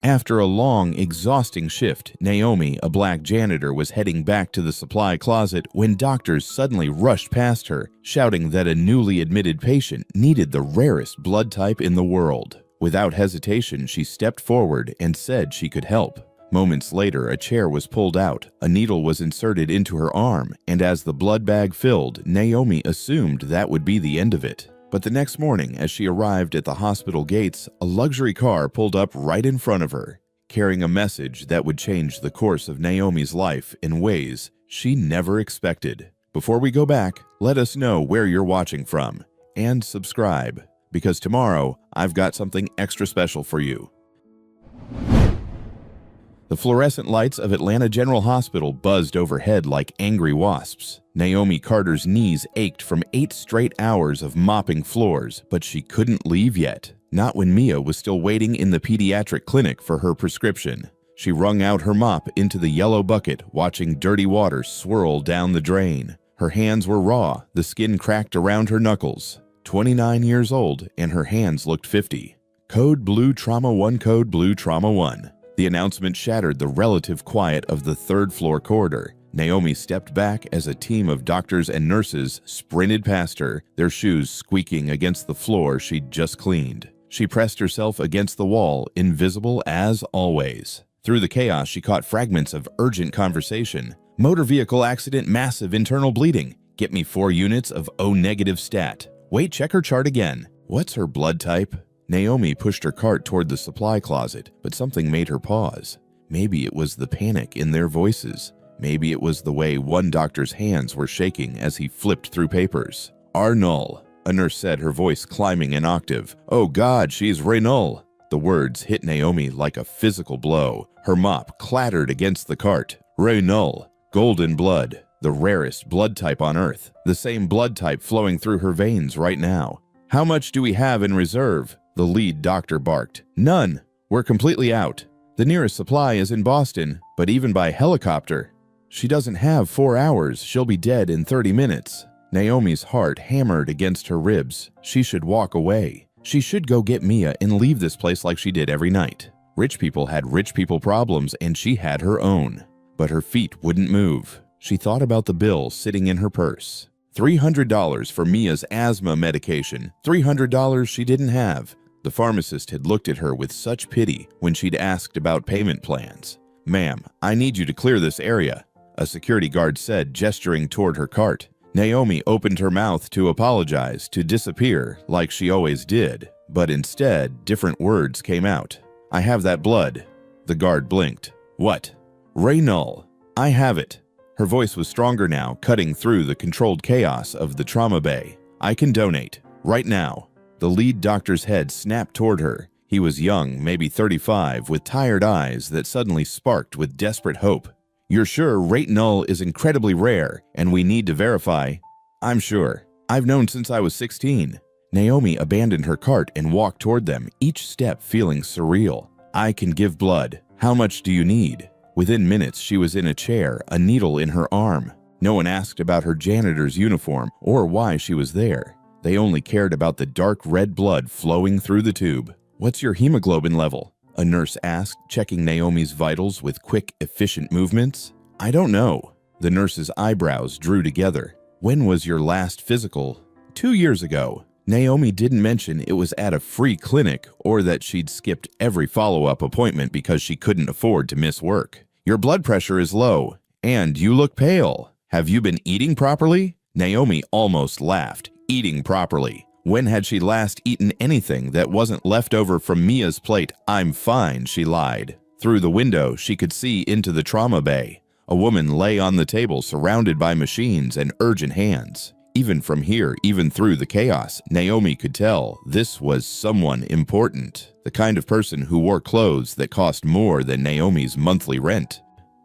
After a long, exhausting shift, Naomi, a black janitor, was heading back to the supply closet when doctors suddenly rushed past her, shouting that a newly admitted patient needed the rarest blood type in the world. Without hesitation, she stepped forward and said she could help. Moments later, a chair was pulled out, a needle was inserted into her arm, and as the blood bag filled, Naomi assumed that would be the end of it. But the next morning, as she arrived at the hospital gates, a luxury car pulled up right in front of her, carrying a message that would change the course of Naomi's life in ways she never expected. Before we go back, let us know where you're watching from, and subscribe, because tomorrow I've got something extra special for you. The fluorescent lights of Atlanta General Hospital buzzed overhead like angry wasps. Naomi Carter's knees ached from 8 straight hours of mopping floors, but she couldn't leave yet. Not when Mia was still waiting in the pediatric clinic for her prescription. She wrung out her mop into the yellow bucket, watching dirty water swirl down the drain. Her hands were raw, the skin cracked around her knuckles. 29 years old, and her hands looked 50. Code Blue Trauma 1, Code Blue Trauma 1. The announcement shattered the relative quiet of the third-floor corridor. Naomi stepped back as a team of doctors and nurses sprinted past her, their shoes squeaking against the floor she'd just cleaned. She pressed herself against the wall, invisible as always. Through the chaos, she caught fragments of urgent conversation. Motor vehicle accident, massive internal bleeding. Get me 4 units of O-negative stat. Wait, check her chart again. What's her blood type? Naomi pushed her cart toward the supply closet, but something made her pause. Maybe it was the panic in their voices. Maybe it was the way one doctor's hands were shaking as he flipped through papers. Arnold, a nurse said, her voice climbing an octave. Oh God, she's Reynol. The words hit Naomi like a physical blow. Her mop clattered against the cart. Reynol, golden blood, the rarest blood type on Earth. The same blood type flowing through her veins right now. How much do we have in reserve? The lead doctor barked. None. We're completely out. The nearest supply is in Boston, but even by helicopter. She doesn't have 4 hours. She'll be dead in 30 minutes. Naomi's heart hammered against her ribs. She should walk away. She should go get Mia and leave this place like she did every night. Rich people had rich people problems, and she had her own. But her feet wouldn't move. She thought about the bill sitting in her purse. $300 for Mia's asthma medication. $300 she didn't have. The pharmacist had looked at her with such pity when she'd asked about payment plans. Ma'am, I need you to clear this area, a security guard said, gesturing toward her cart. Naomi opened her mouth to apologize, to disappear like she always did, but instead, different words came out. I have that blood. The guard blinked. What? Reynol. I have it. Her voice was stronger now, cutting through the controlled chaos of the trauma bay. I can donate. Right now. The lead doctor's head snapped toward her. He was young, maybe 35, with tired eyes that suddenly sparked with desperate hope. You're sure Reynol is incredibly rare, and we need to verify? I'm sure. I've known since I was 16. Naomi abandoned her cart and walked toward them, each step feeling surreal. I can give blood. How much do you need? Within minutes, she was in a chair, a needle in her arm. No one asked about her janitor's uniform or why she was there. They only cared about the dark red blood flowing through the tube. What's your hemoglobin level? A nurse asked, checking Naomi's vitals with quick, efficient movements. I don't know. The nurse's eyebrows drew together. When was your last physical? 2 years ago. Naomi didn't mention it was at a free clinic or that she'd skipped every follow-up appointment because she couldn't afford to miss work. Your blood pressure is low, and you look pale. Have you been eating properly? Naomi almost laughed. Eating properly. When had she last eaten anything that wasn't left over from Mia's plate? I'm fine, she lied. Through the window, she could see into the trauma bay. A woman lay on the table surrounded by machines and urgent hands. Even from here, even through the chaos, Naomi could tell this was someone important. The kind of person who wore clothes that cost more than Naomi's monthly rent.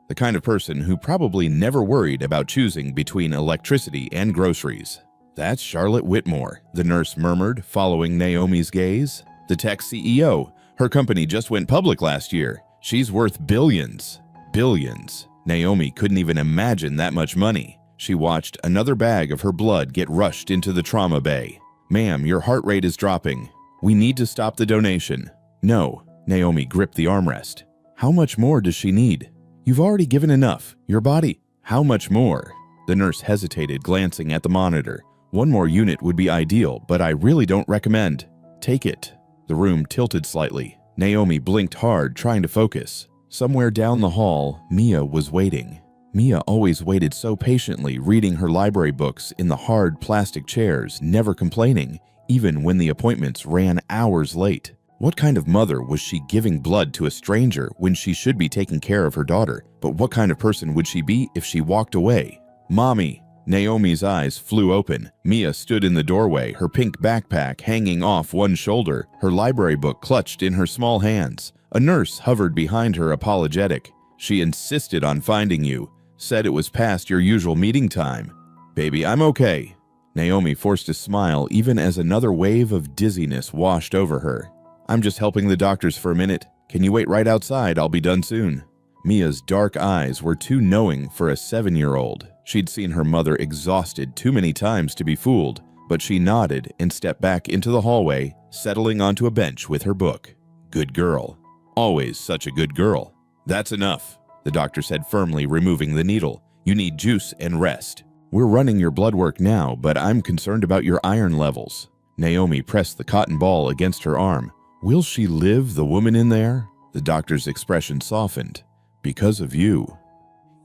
The kind of person who probably never worried about choosing between electricity and groceries. That's Charlotte Whitmore, the nurse murmured, following Naomi's gaze. The tech CEO. Her company just went public last year. She's worth billions. Billions. Naomi couldn't even imagine that much money. She watched another bag of her blood get rushed into the trauma bay. Ma'am, your heart rate is dropping. We need to stop the donation. No. Naomi gripped the armrest. How much more does she need? You've already given enough. Your body. How much more? The nurse hesitated, glancing at the monitor. One more unit would be ideal, but I really don't recommend. Take it. The room tilted slightly. Naomi blinked hard, trying to focus. Somewhere down the hall, Mia was waiting. Mia always waited so patiently, reading her library books in the hard plastic chairs, never complaining, even when the appointments ran hours late. What kind of mother was she giving blood to a stranger when she should be taking care of her daughter? But what kind of person would she be if she walked away? Mommy! Naomi's eyes flew open. Mia stood in the doorway, her pink backpack hanging off one shoulder, her library book clutched in her small hands. A nurse hovered behind her, apologetic. She insisted on finding you, said it was past your usual meeting time. Baby, I'm okay. Naomi forced a smile even as another wave of dizziness washed over her. I'm just helping the doctors for a minute. Can you wait right outside? I'll be done soon. Mia's dark eyes were too knowing for a 7-year-old. She'd seen her mother exhausted too many times to be fooled, but she nodded and stepped back into the hallway, settling onto a bench with her book. Good girl. Always such a good girl. That's enough, the doctor said firmly, removing the needle. You need juice and rest. We're running your blood work now, but I'm concerned about your iron levels. Naomi pressed the cotton ball against her arm. Will she live, the woman in there? The doctor's expression softened. Because of you.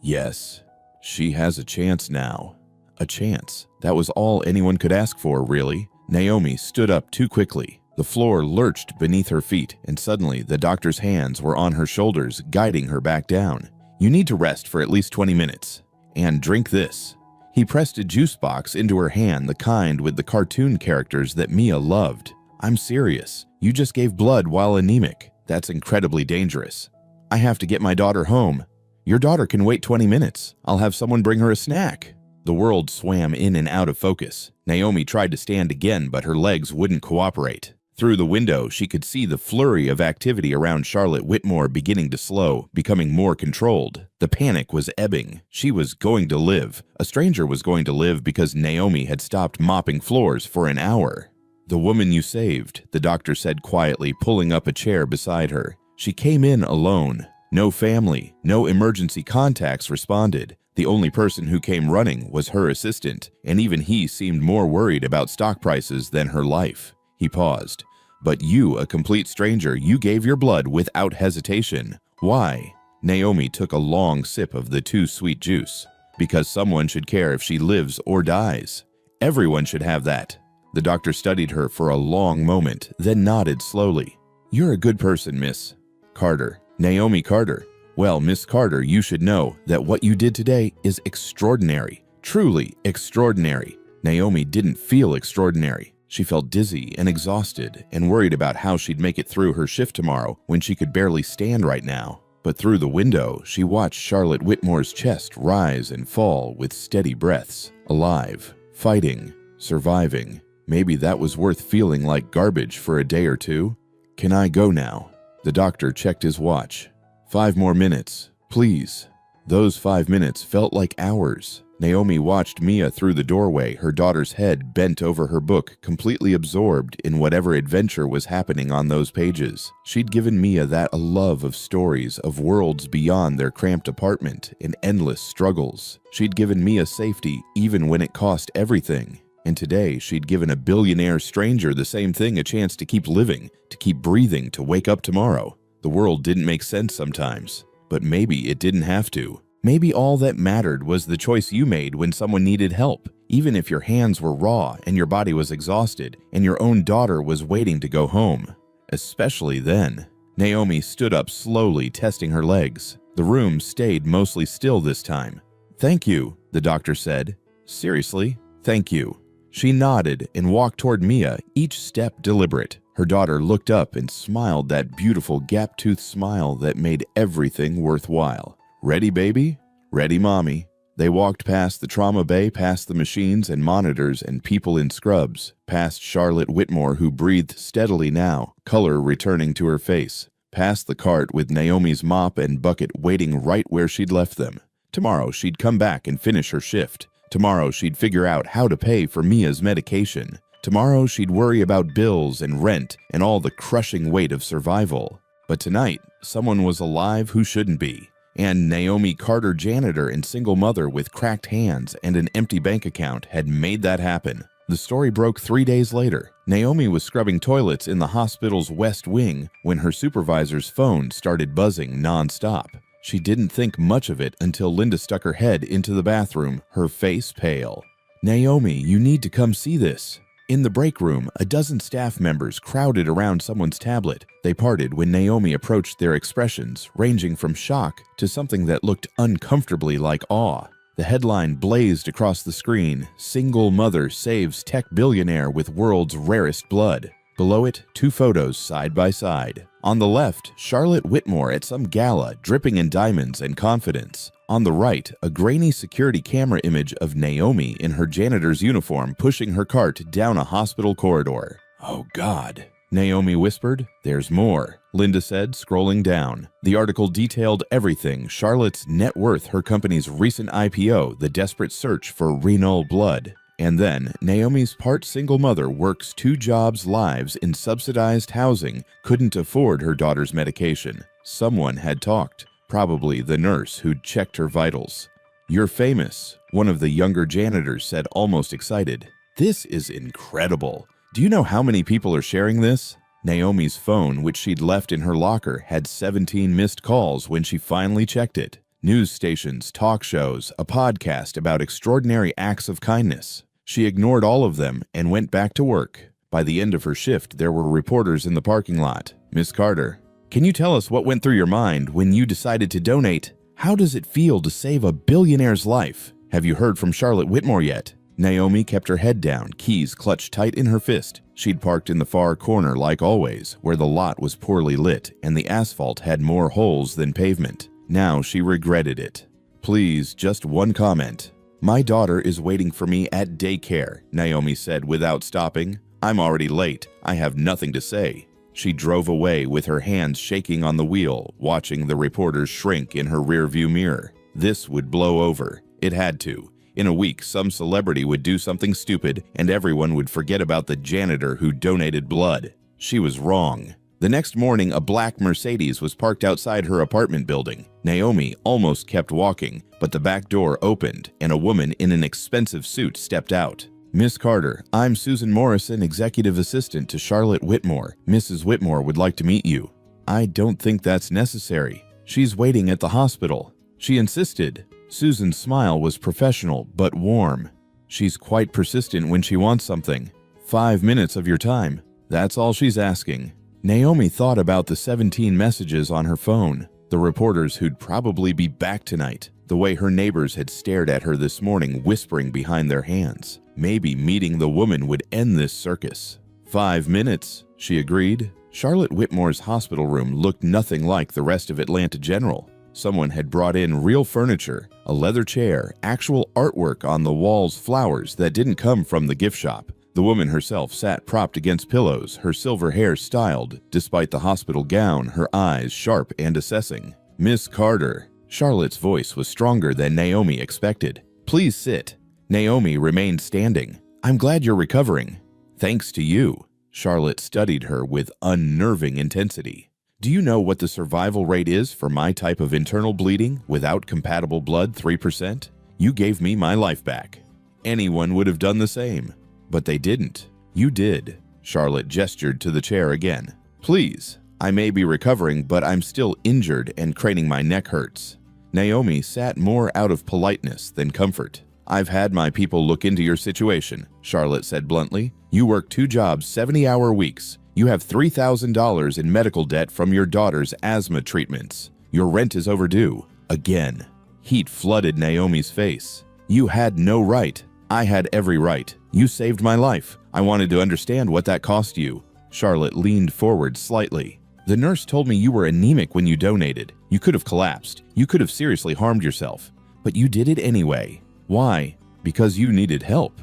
Yes, she has a chance now. A chance. That was all anyone could ask for, really. Naomi stood up too quickly. The floor lurched beneath her feet, and suddenly the doctor's hands were on her shoulders, guiding her back down. You need to rest for at least 20 minutes. And drink this. He pressed a juice box into her hand, the kind with the cartoon characters that Mia loved. I'm serious. You just gave blood while anemic. That's incredibly dangerous. I have to get my daughter home. Your daughter can wait 20 minutes. I'll have someone bring her a snack. The world swam in and out of focus. Naomi tried to stand again, but her legs wouldn't cooperate. Through the window, she could see the flurry of activity around Charlotte Whitmore beginning to slow, becoming more controlled. The panic was ebbing. She was going to live. A stranger was going to live because Naomi had stopped mopping floors for an hour. The woman you saved, the doctor said quietly, pulling up a chair beside her. She came in alone. No family, no emergency contacts responded. The only person who came running was her assistant, and even he seemed more worried about stock prices than her life. He paused. But you, a complete stranger, you gave your blood without hesitation. Why? Naomi took a long sip of the too sweet juice. Because someone should care if she lives or dies. Everyone should have that. The doctor studied her for a long moment, then nodded slowly. You're a good person, Miss Carter. Naomi Carter. Well, Miss Carter, you should know that what you did today is extraordinary. Truly extraordinary. Naomi didn't feel extraordinary. She felt dizzy and exhausted and worried about how she'd make it through her shift tomorrow when she could barely stand right now. But through the window, she watched Charlotte Whitmore's chest rise and fall with steady breaths. Alive, fighting, surviving. Maybe that was worth feeling like garbage for a day or two. Can I go now? The doctor checked his watch. 5 more minutes, please. Those 5 minutes felt like hours. Naomi watched Mia through the doorway, her daughter's head bent over her book, completely absorbed in whatever adventure was happening on those pages. She'd given Mia that a love of stories, of worlds beyond their cramped apartment, and endless struggles. She'd given Mia safety even when it cost everything. And today, she'd given a billionaire stranger the same thing, a chance to keep living, to keep breathing, to wake up tomorrow. The world didn't make sense sometimes, but maybe it didn't have to. Maybe all that mattered was the choice you made when someone needed help, even if your hands were raw and your body was exhausted and your own daughter was waiting to go home. Especially then. Naomi stood up slowly, testing her legs. The room stayed mostly still this time. Thank you, the doctor said. Seriously, thank you. She nodded and walked toward Mia, each step deliberate. Her daughter looked up and smiled that beautiful gap-toothed smile that made everything worthwhile. Ready, baby? Ready, mommy. They walked past the trauma bay, past the machines and monitors and people in scrubs, past Charlotte Whitmore, who breathed steadily now, color returning to her face, past the cart with Naomi's mop and bucket waiting right where she'd left them. Tomorrow she'd come back and finish her shift. Tomorrow she'd figure out how to pay for Mia's medication. Tomorrow she'd worry about bills and rent and all the crushing weight of survival. But tonight, someone was alive who shouldn't be. And Naomi Carter, janitor and single mother with cracked hands and an empty bank account, had made that happen. The story broke 3 days later. Naomi was scrubbing toilets in the hospital's West Wing when her supervisor's phone started buzzing nonstop. She didn't think much of it until Linda stuck her head into the bathroom, her face pale. "Naomi, you need to come see this." In the break room, a dozen staff members crowded around someone's tablet. They parted when Naomi approached, their expressions ranging from shock to something that looked uncomfortably like awe. The headline blazed across the screen, "Single Mother Saves Tech Billionaire with World's Rarest Blood." Below it, 2 photos side by side. On the left, Charlotte Whitmore at some gala, dripping in diamonds and confidence. On the right, a grainy security camera image of Naomi in her janitor's uniform pushing her cart down a hospital corridor. "Oh God," Naomi whispered. "There's more," Linda said, scrolling down. The article detailed everything: Charlotte's net worth, her company's recent IPO, the desperate search for renal blood. And then, Naomi's part single mother works 2 jobs, lives in subsidized housing, couldn't afford her daughter's medication. Someone had talked, probably the nurse who'd checked her vitals. "You're famous," one of the younger janitors said, almost excited. "This is incredible. Do you know how many people are sharing this?" Naomi's phone, which she'd left in her locker, had 17 missed calls when she finally checked it. News stations, talk shows, a podcast about extraordinary acts of kindness. She ignored all of them and went back to work. By the end of her shift, there were reporters in the parking lot. "Miss Carter, can you tell us what went through your mind when you decided to donate? How does it feel to save a billionaire's life? Have you heard from Charlotte Whitmore yet?" Naomi kept her head down, keys clutched tight in her fist. She'd parked in the far corner like always, where the lot was poorly lit and the asphalt had more holes than pavement. Now she regretted it. "Please, just one comment. My daughter is waiting for me at daycare," Naomi said without stopping. "I'm already late. I have nothing to say." She drove away with her hands shaking on the wheel, watching the reporters shrink in her rearview mirror. This would blow over. It had to. In a week, some celebrity would do something stupid, and everyone would forget about the janitor who donated blood. She was wrong. The next morning, a black Mercedes was parked outside her apartment building. Naomi almost kept walking, but the back door opened, and a woman in an expensive suit stepped out. "Miss Carter, I'm Susan Morrison, executive assistant to Charlotte Whitmore. Mrs. Whitmore would like to meet you." "I don't think that's necessary. She's waiting at the hospital." She insisted. Susan's smile was professional but warm. "She's quite persistent when she wants something. 5 minutes of your time. That's all she's asking." Naomi thought about the 17 messages on her phone, the reporters who'd probably be back tonight, the way her neighbors had stared at her this morning, whispering behind their hands. Maybe meeting the woman would end this circus. 5 minutes, she agreed. Charlotte Whitmore's hospital room looked nothing like the rest of Atlanta General. Someone had brought in real furniture, a leather chair, actual artwork on the walls, flowers that didn't come from the gift shop. The woman herself sat propped against pillows, her silver hair styled, despite the hospital gown, her eyes sharp and assessing. "Miss Carter." Charlotte's voice was stronger than Naomi expected. "Please sit." Naomi remained standing. "I'm glad you're recovering." "Thanks to you." Charlotte studied her with unnerving intensity. "Do you know what the survival rate is for my type of internal bleeding without compatible blood? 3%? You gave me my life back. Anyone would have done the same. But they didn't. You did." Charlotte gestured to the chair again. "Please. I may be recovering, but I'm still injured and craning my neck hurts." Naomi sat more out of politeness than comfort. "I've had my people look into your situation," Charlotte said bluntly. "You work 2 jobs, 70-hour weeks. You have $3,000 in medical debt from your daughter's asthma treatments. Your rent is overdue. Again." Heat flooded Naomi's face. "You had no right. I had every right. You saved my life. I wanted to understand what that cost you." Charlotte leaned forward slightly. "The nurse told me you were anemic when you donated. You could have collapsed. You could have seriously harmed yourself. But you did it anyway. Why? Because you needed help.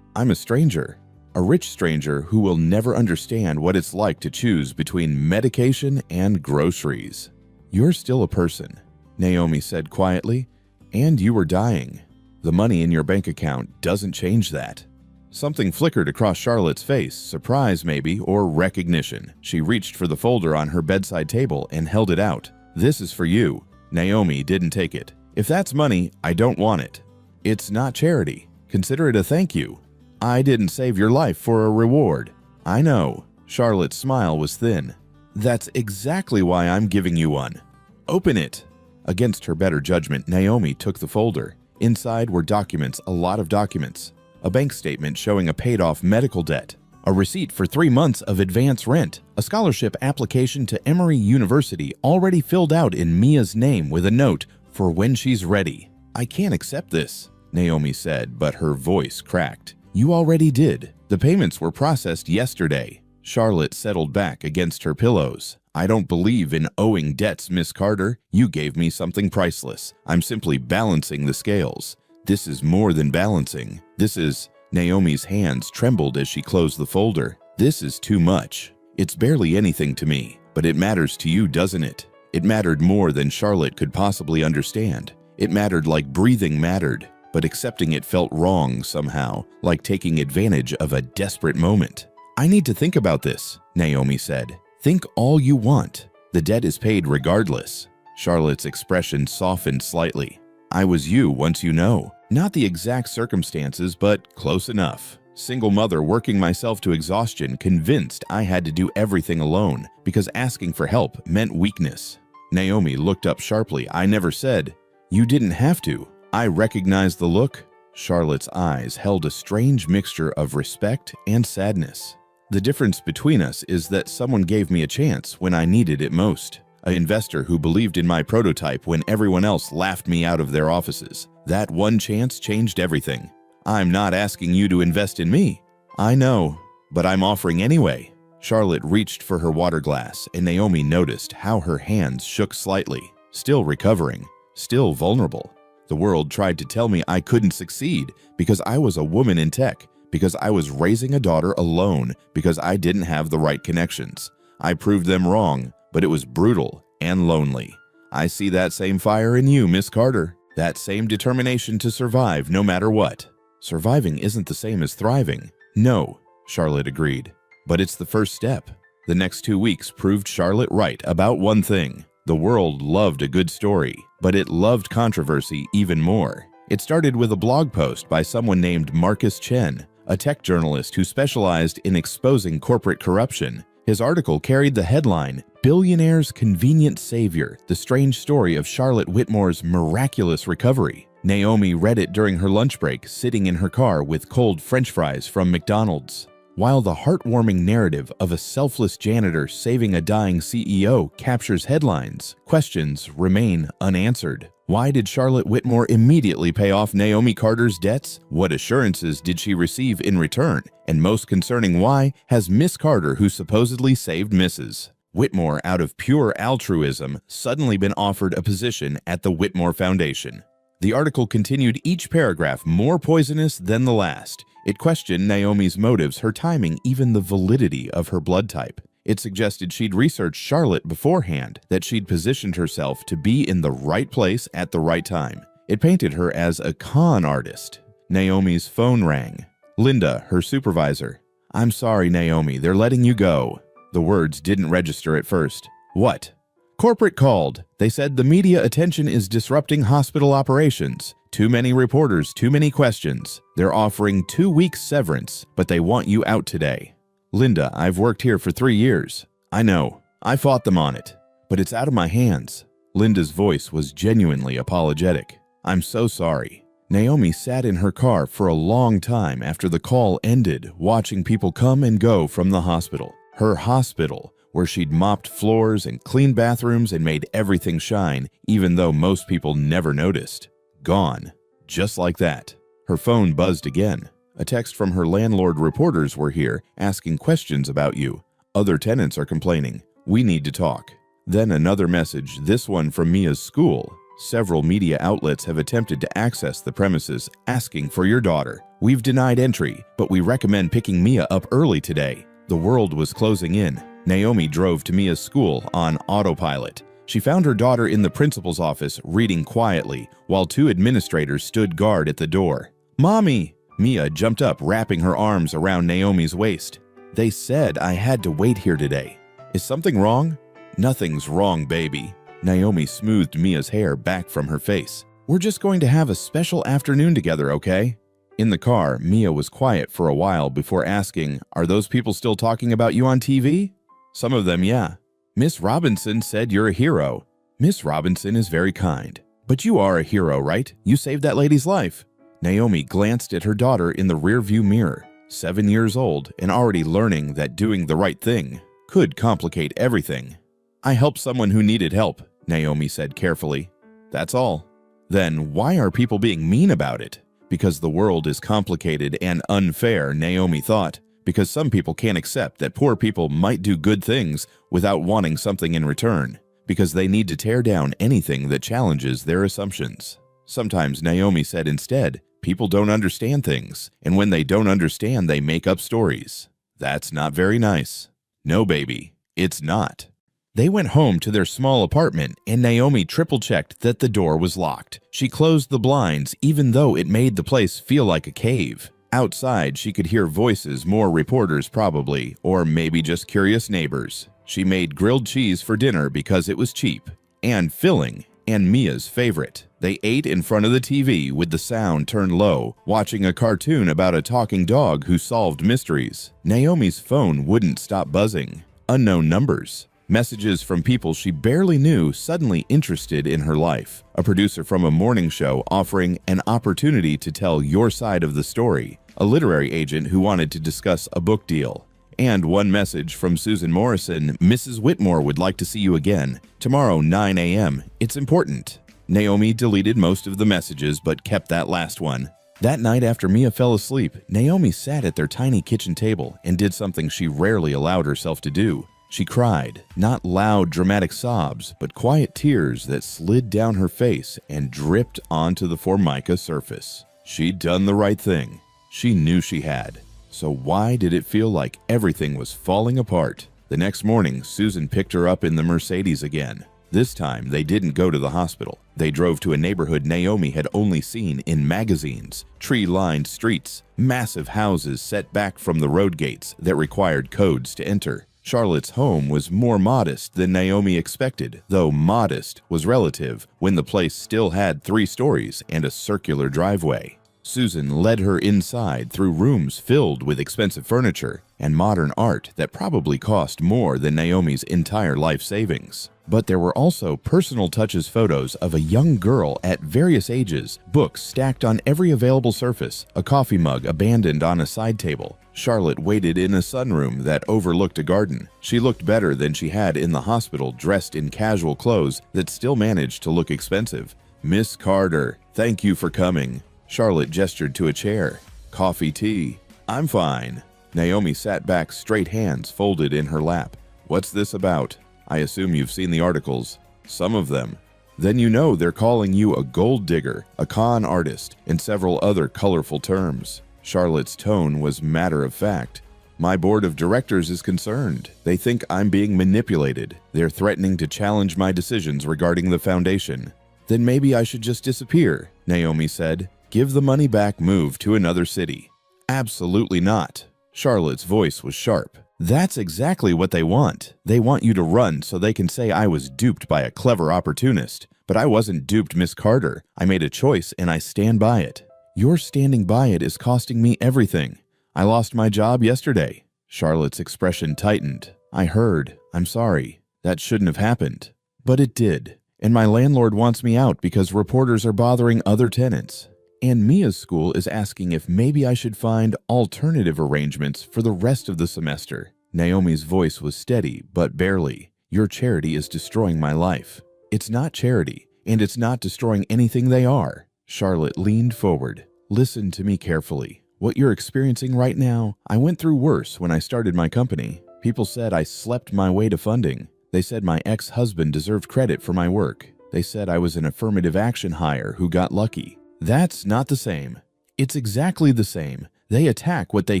I'm a stranger. A rich stranger who will never understand what it's like to choose between medication and groceries. You're still a person," Naomi said quietly, "and you were dying. The money in your bank account doesn't change that." Something flickered across Charlotte's face, surprise maybe, or recognition. She reached for the folder on her bedside table and held it out. "This is for you." Naomi didn't take it. "If that's money, I don't want it." "It's not charity. Consider it a thank you." "I didn't save your life for a reward." "I know." Charlotte's smile was thin. "That's exactly why I'm giving you one. Open it." Against her better judgment, Naomi took the folder. Inside were documents, a lot of documents. A bank statement showing a paid-off medical debt, a receipt for 3 months of advance rent, a scholarship application to Emory University already filled out in Mia's name with a note for when she's ready. "I can't accept this," Naomi said, but her voice cracked. "You already did. The payments were processed yesterday." Charlotte settled back against her pillows. "I don't believe in owing debts, Miss Carter. You gave me something priceless. I'm simply balancing the scales. This is more than balancing. This is—" Naomi's hands trembled as she closed the folder. "This is too much. It's barely anything to me, but it matters to you, doesn't it?" It mattered more than Charlotte could possibly understand. It mattered like breathing mattered, but accepting it felt wrong somehow, like taking advantage of a desperate moment. "I need to think about this," Naomi said. "Think all you want. The debt is paid regardless." Charlotte's expression softened slightly. "I was you once, you know. Not the exact circumstances, but close enough. Single mother working myself to exhaustion, convinced I had to do everything alone because asking for help meant weakness." Naomi looked up sharply. "I never said—" "You didn't have to." I recognized the look. Charlotte's eyes held a strange mixture of respect and sadness. "The difference between us is that someone gave me a chance when I needed it most. An investor who believed in my prototype when everyone else laughed me out of their offices. That one chance changed everything. I'm not asking you to invest in me." "I know, but I'm offering anyway." Charlotte reached for her water glass, and Naomi noticed how her hands shook slightly. Still recovering, still vulnerable. "The world tried to tell me I couldn't succeed because I was a woman in tech, because I was raising a daughter alone, because I didn't have the right connections. I proved them wrong, but it was brutal and lonely. I see that same fire in you, Miss Carter. That same determination to survive no matter what." "Surviving isn't the same as thriving." "No," Charlotte agreed. "But it's the first step." The next 2 weeks proved Charlotte right about one thing. The world loved a good story, but it loved controversy even more. It started with a blog post by someone named Marcus Chen, a tech journalist who specialized in exposing corporate corruption. His article carried the headline, "Billionaire's Convenient Savior, the Strange Story of Charlotte Whitmore's Miraculous Recovery." Naomi read it during her lunch break, sitting in her car with cold French fries from McDonald's. While the heartwarming narrative of a selfless janitor saving a dying CEO captures headlines, questions remain unanswered. Why did Charlotte Whitmore immediately pay off Naomi Carter's debts? What assurances did she receive in return? And most concerning, why has Miss Carter, who supposedly saved Mrs. Whitmore out of pure altruism, suddenly been offered a position at the Whitmore Foundation? The article continued, each paragraph more poisonous than the last. It questioned Naomi's motives, her timing, even the validity of her blood type. It suggested she'd researched Charlotte beforehand, that she'd positioned herself to be in the right place at the right time. It painted her as a con artist. Naomi's phone rang. Linda, her supervisor. "I'm sorry, Naomi, they're letting you go." The words didn't register at first. "What?" "Corporate called. They said the media attention is disrupting hospital operations. Too many reporters, too many questions. They're offering 2 weeks severance, but they want you out today." "Linda, I've worked here for 3 years. I know. I fought them on it. But it's out of my hands." Linda's voice was genuinely apologetic. "I'm so sorry." Naomi sat in her car for a long time after the call ended, watching people come and go from the hospital. Her hospital, where she'd mopped floors and cleaned bathrooms and made everything shine, even though most people never noticed. Gone. Just like that. Her phone buzzed again. A text from her landlord. "Reporters were here, asking questions about you. Other tenants are complaining. We need to talk." Then another message, this one from Mia's school. "Several media outlets have attempted to access the premises, asking for your daughter. We've denied entry, but we recommend picking Mia up early today." The world was closing in. Naomi drove to Mia's school on autopilot. She found her daughter in the principal's office reading quietly, while 2 administrators stood guard at the door. "Mommy!" Mia jumped up, wrapping her arms around Naomi's waist. "They said I had to wait here today. Is something wrong?" "Nothing's wrong, baby." Naomi smoothed Mia's hair back from her face. "We're just going to have a special afternoon together, okay?" In the car, Mia was quiet for a while before asking, "Are those people still talking about you on TV?" "Some of them, yeah. Miss Robinson said you're a hero." "Miss Robinson is very kind. But you are a hero, right? You saved that lady's life." Naomi glanced at her daughter in the rearview mirror, 7 years old and already learning that doing the right thing could complicate everything. "I helped someone who needed help," Naomi said carefully. "That's all." "Then why are people being mean about it?" "Because the world is complicated and unfair," Naomi thought. "Because some people can't accept that poor people might do good things without wanting something in return. Because they need to tear down anything that challenges their assumptions." Sometimes Naomi said instead, "People don't understand things, and when they don't understand, they make up stories." That's not very nice. No, baby, it's not. They went home to their small apartment, and Naomi triple-checked that the door was locked. She closed the blinds, even though it made the place feel like a cave. Outside, she could hear voices, more reporters probably, or maybe just curious neighbors. She made grilled cheese for dinner because it was cheap and filling and Mia's favorite. They ate in front of the TV with the sound turned low, watching a cartoon about a talking dog who solved mysteries. Naomi's phone wouldn't stop buzzing. Unknown numbers. Messages from people she barely knew suddenly interested in her life. A producer from a morning show offering an opportunity to tell your side of the story. A literary agent who wanted to discuss a book deal. And one message from Susan Morrison, "Mrs. Whitmore would like to see you again. Tomorrow, 9 a.m. It's important." Naomi deleted most of the messages but kept that last one. That night after Mia fell asleep, Naomi sat at their tiny kitchen table and did something she rarely allowed herself to do. She cried, not loud dramatic sobs, but quiet tears that slid down her face and dripped onto the Formica surface. She'd done the right thing. She knew she had. So why did it feel like everything was falling apart? The next morning, Susan picked her up in the Mercedes again. This time, they didn't go to the hospital. They drove to a neighborhood Naomi had only seen in magazines. Tree-lined streets, massive houses set back from the road gates that required codes to enter. Charlotte's home was more modest than Naomi expected, though modest was relative when the place still had 3 stories and a circular driveway. Susan led her inside through rooms filled with expensive furniture and modern art that probably cost more than Naomi's entire life savings. But there were also personal touches photos of a young girl at various ages, books stacked on every available surface, a coffee mug abandoned on a side table. Charlotte waited in a sunroom that overlooked a garden. She looked better than she had in the hospital, dressed in casual clothes that still managed to look expensive. "Miss Carter, thank you for coming." Charlotte gestured to a chair. "Coffee, tea." "I'm fine." Naomi sat back, straight hands folded in her lap. "What's this about? I assume you've seen the articles." "Some of them." "Then you know they're calling you a gold digger, a con artist, and several other colorful terms." Charlotte's tone was matter of fact. "My board of directors is concerned. They think I'm being manipulated. They're threatening to challenge my decisions regarding the foundation." "Then maybe I should just disappear," Naomi said. "Give the money back, move to another city." "Absolutely not." Charlotte's voice was sharp. "That's exactly what they want. They want you to run so they can say I was duped by a clever opportunist. But I wasn't duped, Miss Carter. I made a choice and I stand by it." "Your standing by it is costing me everything. I lost my job yesterday." Charlotte's expression tightened. "I heard. I'm sorry. That shouldn't have happened. But it did. And my landlord wants me out because reporters are bothering other tenants. And Mia's school is asking if maybe I should find alternative arrangements for the rest of the semester." Naomi's voice was steady, but barely. "Your charity is destroying my life." "It's not charity, and it's not destroying anything they are." Charlotte leaned forward. "Listen to me carefully. What you're experiencing right now, I went through worse when I started my company. People said I slept my way to funding. They said my ex-husband deserved credit for my work. They said I was an affirmative action hire who got lucky. That's not the same. It's exactly the same. They attack what they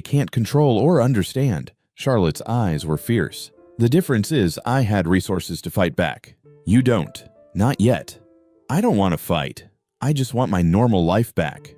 can't control or understand." Charlotte's eyes were fierce. "The difference is I had resources to fight back. You don't. Not yet. I don't want to fight. I just want my normal life back."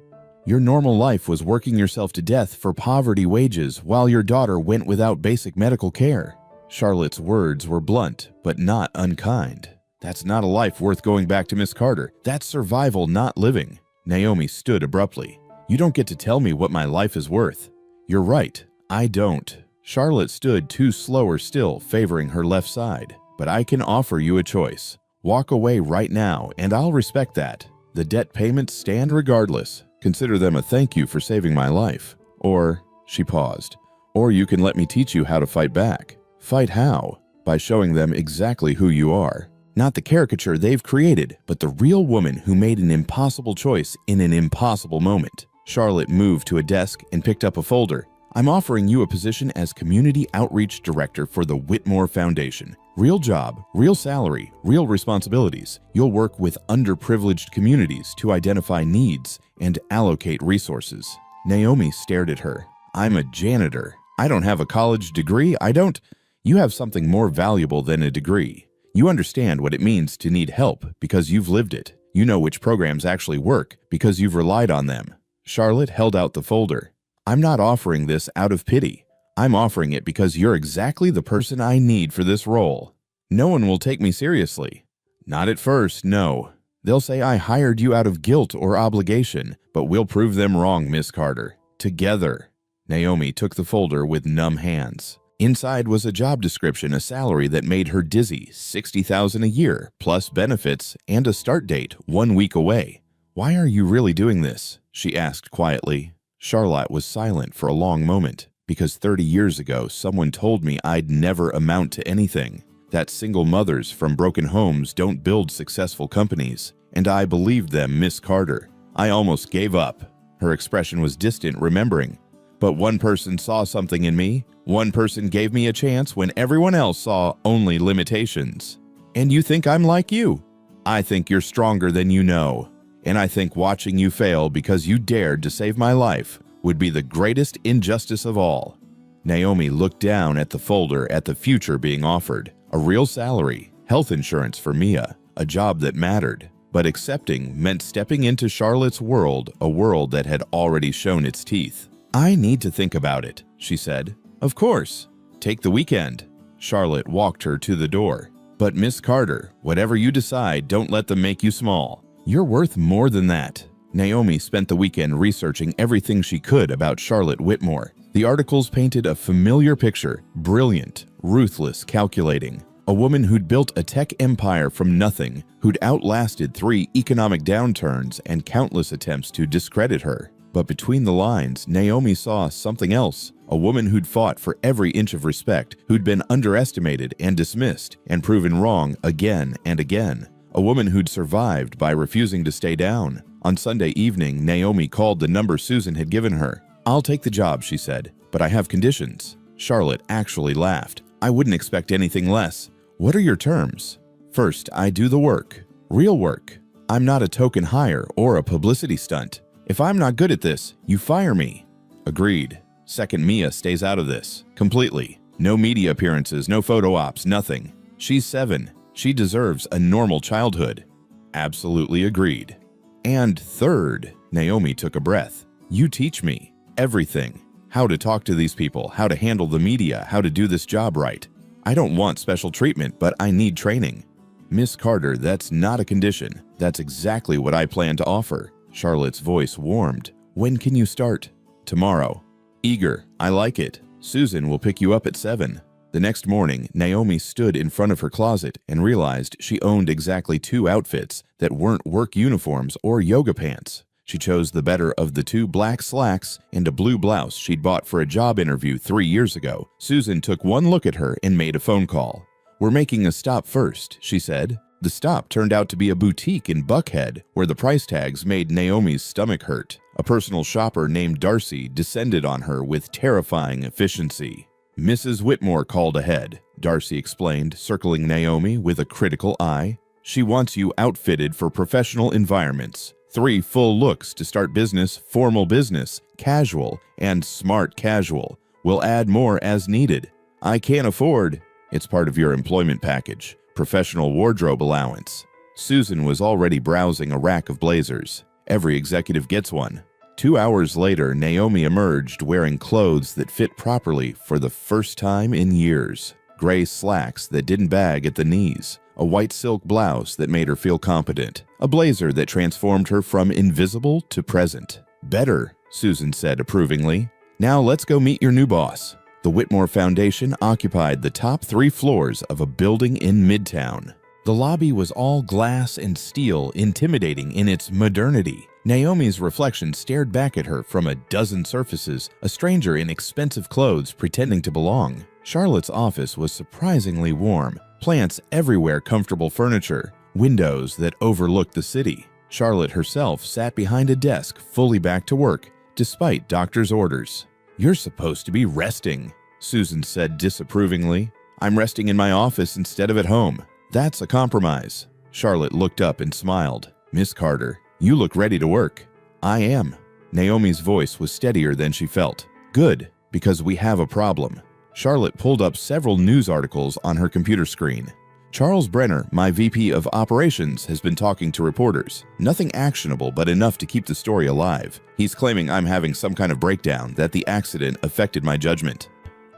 Your normal life was working yourself to death for poverty wages while your daughter went without basic medical care. Charlotte's words were blunt, but not unkind. That's not a life worth going back to, Miss Carter. That's survival, not living. Naomi stood abruptly. You don't get to tell me what my life is worth. You're right, I don't. Charlotte stood too slower still, favoring her left side. But I can offer you a choice. Walk away right now, and I'll respect that. The debt payments stand regardless. Consider them a thank you for saving my life. Or, she paused, or you can let me teach you how to fight back. Fight how? By showing them exactly who you are. Not the caricature they've created, but the real woman who made an impossible choice in an impossible moment. Charlotte moved to a desk and picked up a folder. I'm offering you a position as Community Outreach Director for the Whitmore Foundation. Real job, real salary, real responsibilities. You'll work with underprivileged communities to identify needs and allocate resources. Naomi stared at her. I'm a janitor. I don't have a college degree. You have something more valuable than a degree. You understand what it means to need help because you've lived it. You know which programs actually work because you've relied on them. Charlotte held out the folder. I'm not offering this out of pity. I'm offering it because you're exactly the person I need for this role. No one will take me seriously. Not at first, no. They'll say I hired you out of guilt or obligation, but we'll prove them wrong, Miss Carter. Together. Naomi took the folder with numb hands. Inside was a job description, a salary that made her dizzy, $60,000 a year, plus benefits, and a start date 1 week away. Why are you really doing this? She asked quietly. Charlotte was silent for a long moment. Because 30 years ago, someone told me I'd never amount to anything. That single mothers from broken homes don't build successful companies. And I believed them, Miss Carter. I almost gave up. Her expression was distant, remembering. But one person saw something in me. One person gave me a chance when everyone else saw only limitations. And you think I'm like you? I think you're stronger than you know. And I think watching you fail because you dared to save my life would be the greatest injustice of all. Naomi looked down at the folder at the future being offered. A real salary, health insurance for Mia, a job that mattered. But accepting meant stepping into Charlotte's world, a world that had already shown its teeth. I need to think about it, she said. Of course. Take the weekend. Charlotte walked her to the door. But Miss Carter, whatever you decide, don't let them make you small. You're worth more than that. Naomi spent the weekend researching everything she could about Charlotte Whitmore. The articles painted a familiar picture, brilliant, ruthless, calculating. A woman who'd built a tech empire from nothing, who'd outlasted 3 economic downturns and countless attempts to discredit her. But between the lines, Naomi saw something else. A woman who'd fought for every inch of respect, who'd been underestimated and dismissed and proven wrong again and again. A woman who'd survived by refusing to stay down. On Sunday evening, Naomi called the number Susan had given her. I'll take the job, she said, but I have conditions. Charlotte actually laughed. I wouldn't expect anything less. What are your terms? First, I do the work. Real work. I'm not a token hire or a publicity stunt. If I'm not good at this, you fire me. Agreed. Second, Mia stays out of this. Completely. No media appearances, no photo ops, nothing. She's 7. She deserves a normal childhood. Absolutely agreed. And third, Naomi took a breath. You teach me everything. How to talk to these people, how to handle the media, how to do this job right. I don't want special treatment, but I need training. Miss Carter, that's not a condition. That's exactly what I plan to offer. Charlotte's voice warmed. When can you start? Tomorrow. Eager. I like it. Susan will pick you up at 7. The next morning, Naomi stood in front of her closet and realized she owned exactly 2 outfits that weren't work uniforms or yoga pants. She chose the better of the 2 black slacks and a blue blouse she'd bought for a job interview 3 years ago. Susan took one look at her and made a phone call. We're making a stop first, she said. The stop turned out to be a boutique in Buckhead, where the price tags made Naomi's stomach hurt. A personal shopper named Darcy descended on her with terrifying efficiency. Mrs. Whitmore called ahead, Darcy explained, circling Naomi with a critical eye. She wants you outfitted for professional environments. 3 full looks to start business, formal business, casual, and smart casual. We'll add more as needed. I can't afford. It's part of your employment package. Professional wardrobe allowance. Susan was already browsing a rack of blazers. Every executive gets one. 2 hours later, Naomi emerged wearing clothes that fit properly for the first time in years. Gray slacks that didn't bag at the knees, a white silk blouse that made her feel competent, a blazer that transformed her from invisible to present. "Better," Susan said approvingly. "Now let's go meet your new boss." The Whitmore Foundation occupied the top 3 floors of a building in Midtown. The lobby was all glass and steel, intimidating in its modernity. Naomi's reflection stared back at her from a dozen surfaces, a stranger in expensive clothes pretending to belong. Charlotte's office was surprisingly warm, plants everywhere, comfortable furniture, windows that overlooked the city. Charlotte herself sat behind a desk, fully back to work, despite doctor's orders. "You're supposed to be resting," Susan said disapprovingly. "I'm resting in my office instead of at home. That's a compromise." Charlotte looked up and smiled. "Miss Carter, you look ready to work." "I am." Naomi's voice was steadier than she felt. "Good, because we have a problem." Charlotte pulled up several news articles on her computer screen. "Charles Brenner, my VP of Operations, has been talking to reporters. Nothing actionable, but enough to keep the story alive. He's claiming I'm having some kind of breakdown, that the accident affected my judgment."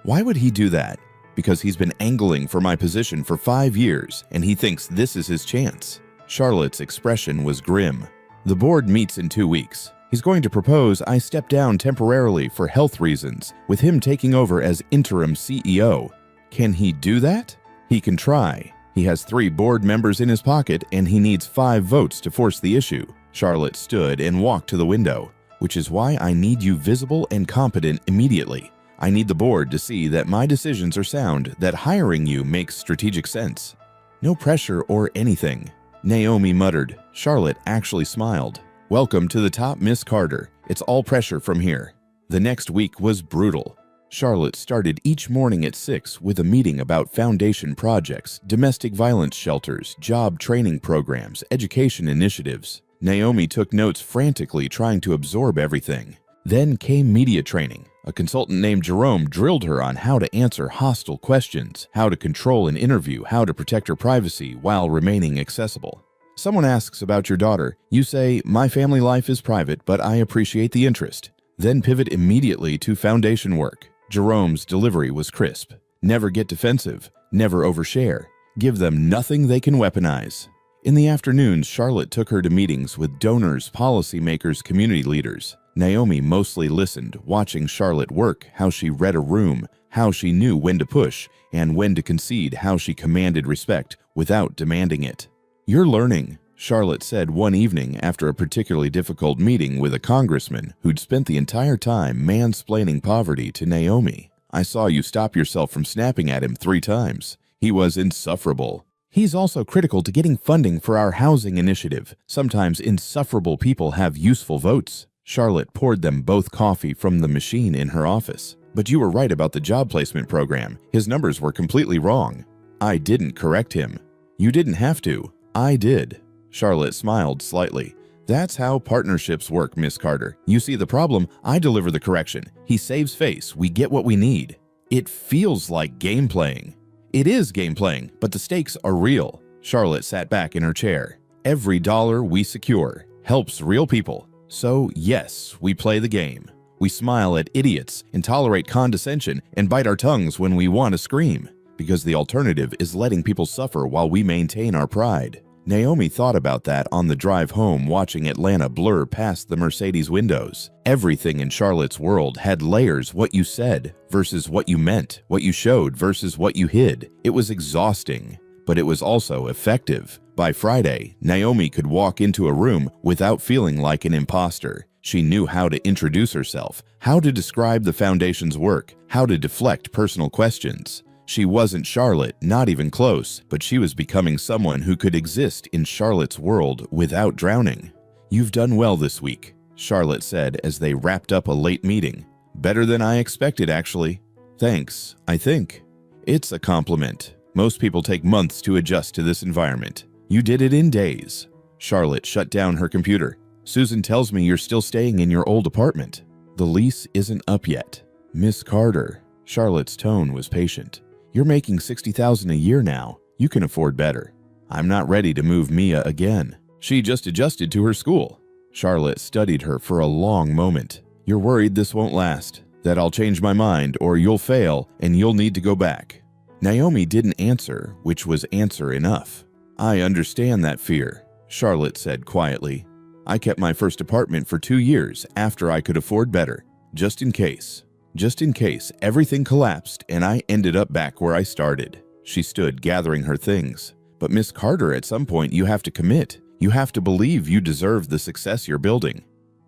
"Why would he do that?" "Because he's been angling for my position for 5 years, and he thinks this is his chance." Charlotte's expression was grim. "The board meets in 2 weeks. He's going to propose I step down temporarily for health reasons, with him taking over as interim CEO. Can he do that?" "He can try. He has 3 board members in his pocket, and he needs 5 votes to force the issue." Charlotte stood and walked to the window. "Which is why I need you visible and competent immediately. I need the board to see that my decisions are sound, that hiring you makes strategic sense." "No pressure or anything," Naomi muttered. Charlotte actually smiled. "Welcome to the top, Miss Carter. It's all pressure from here." The next week was brutal. Charlotte started each morning at 6 with a meeting about foundation projects, domestic violence shelters, job training programs, education initiatives. Naomi took notes frantically, trying to absorb everything. Then came media training. A consultant named Jerome drilled her on how to answer hostile questions, how to control an interview, how to protect her privacy while remaining accessible. Someone asks about your daughter. You say, "My family life is private, but I appreciate the interest." Then pivot immediately to foundation work. Jerome's delivery was crisp. Never get defensive. Never overshare. Give them nothing they can weaponize. In the afternoons, Charlotte took her to meetings with donors, policymakers, community leaders. Naomi mostly listened, watching Charlotte work, how she read a room, how she knew when to push, and when to concede, how she commanded respect without demanding it. "You're learning," Charlotte said one evening after a particularly difficult meeting with a congressman who'd spent the entire time mansplaining poverty to Naomi. "I saw you stop yourself from snapping at him 3 times. He was insufferable." "He's also critical to getting funding for our housing initiative. Sometimes insufferable people have useful votes." Charlotte poured them both coffee from the machine in her office. "But you were right about the job placement program. His numbers were completely wrong." "I didn't correct him." "You didn't have to. I did." Charlotte smiled slightly. "That's how partnerships work, Miss Carter. You see the problem, I deliver the correction. He saves face, we get what we need." "It feels like game playing." "It is game playing, but the stakes are real." Charlotte sat back in her chair. "Every dollar we secure helps real people. So yes, we play the game. We smile at idiots and tolerate condescension and bite our tongues when we want to scream, because the alternative is letting people suffer while we maintain our pride." Naomi thought about that on the drive home, watching Atlanta blur past the Mercedes windows. Everything in Charlotte's world had layers: what you said versus what you meant, what you showed versus what you hid. It was exhausting, but it was also effective. By Friday, Naomi could walk into a room without feeling like an imposter. She knew how to introduce herself, how to describe the foundation's work, how to deflect personal questions. She wasn't Charlotte, not even close, but she was becoming someone who could exist in Charlotte's world without drowning. "You've done well this week," Charlotte said as they wrapped up a late meeting. "Better than I expected, actually." "Thanks, I think." "It's a compliment. Most people take months to adjust to this environment. You did it in days." Charlotte shut down her computer. "Susan tells me you're still staying in your old apartment." "The lease isn't up yet." "Miss Carter." Charlotte's tone was patient. "You're making $60,000 a year now. You can afford better." "I'm not ready to move Mia again. She just adjusted to her school." Charlotte studied her for a long moment. "You're worried this won't last, that I'll change my mind or you'll fail and you'll need to go back." Naomi didn't answer, which was answer enough. "I understand that fear," Charlotte said quietly. "I kept my first apartment for 2 years after I could afford better, just in case. Just in case everything collapsed and I ended up back where I started." She stood gathering her things. "But Miss Carter, at some point you have to commit. You have to believe you deserve the success you're building."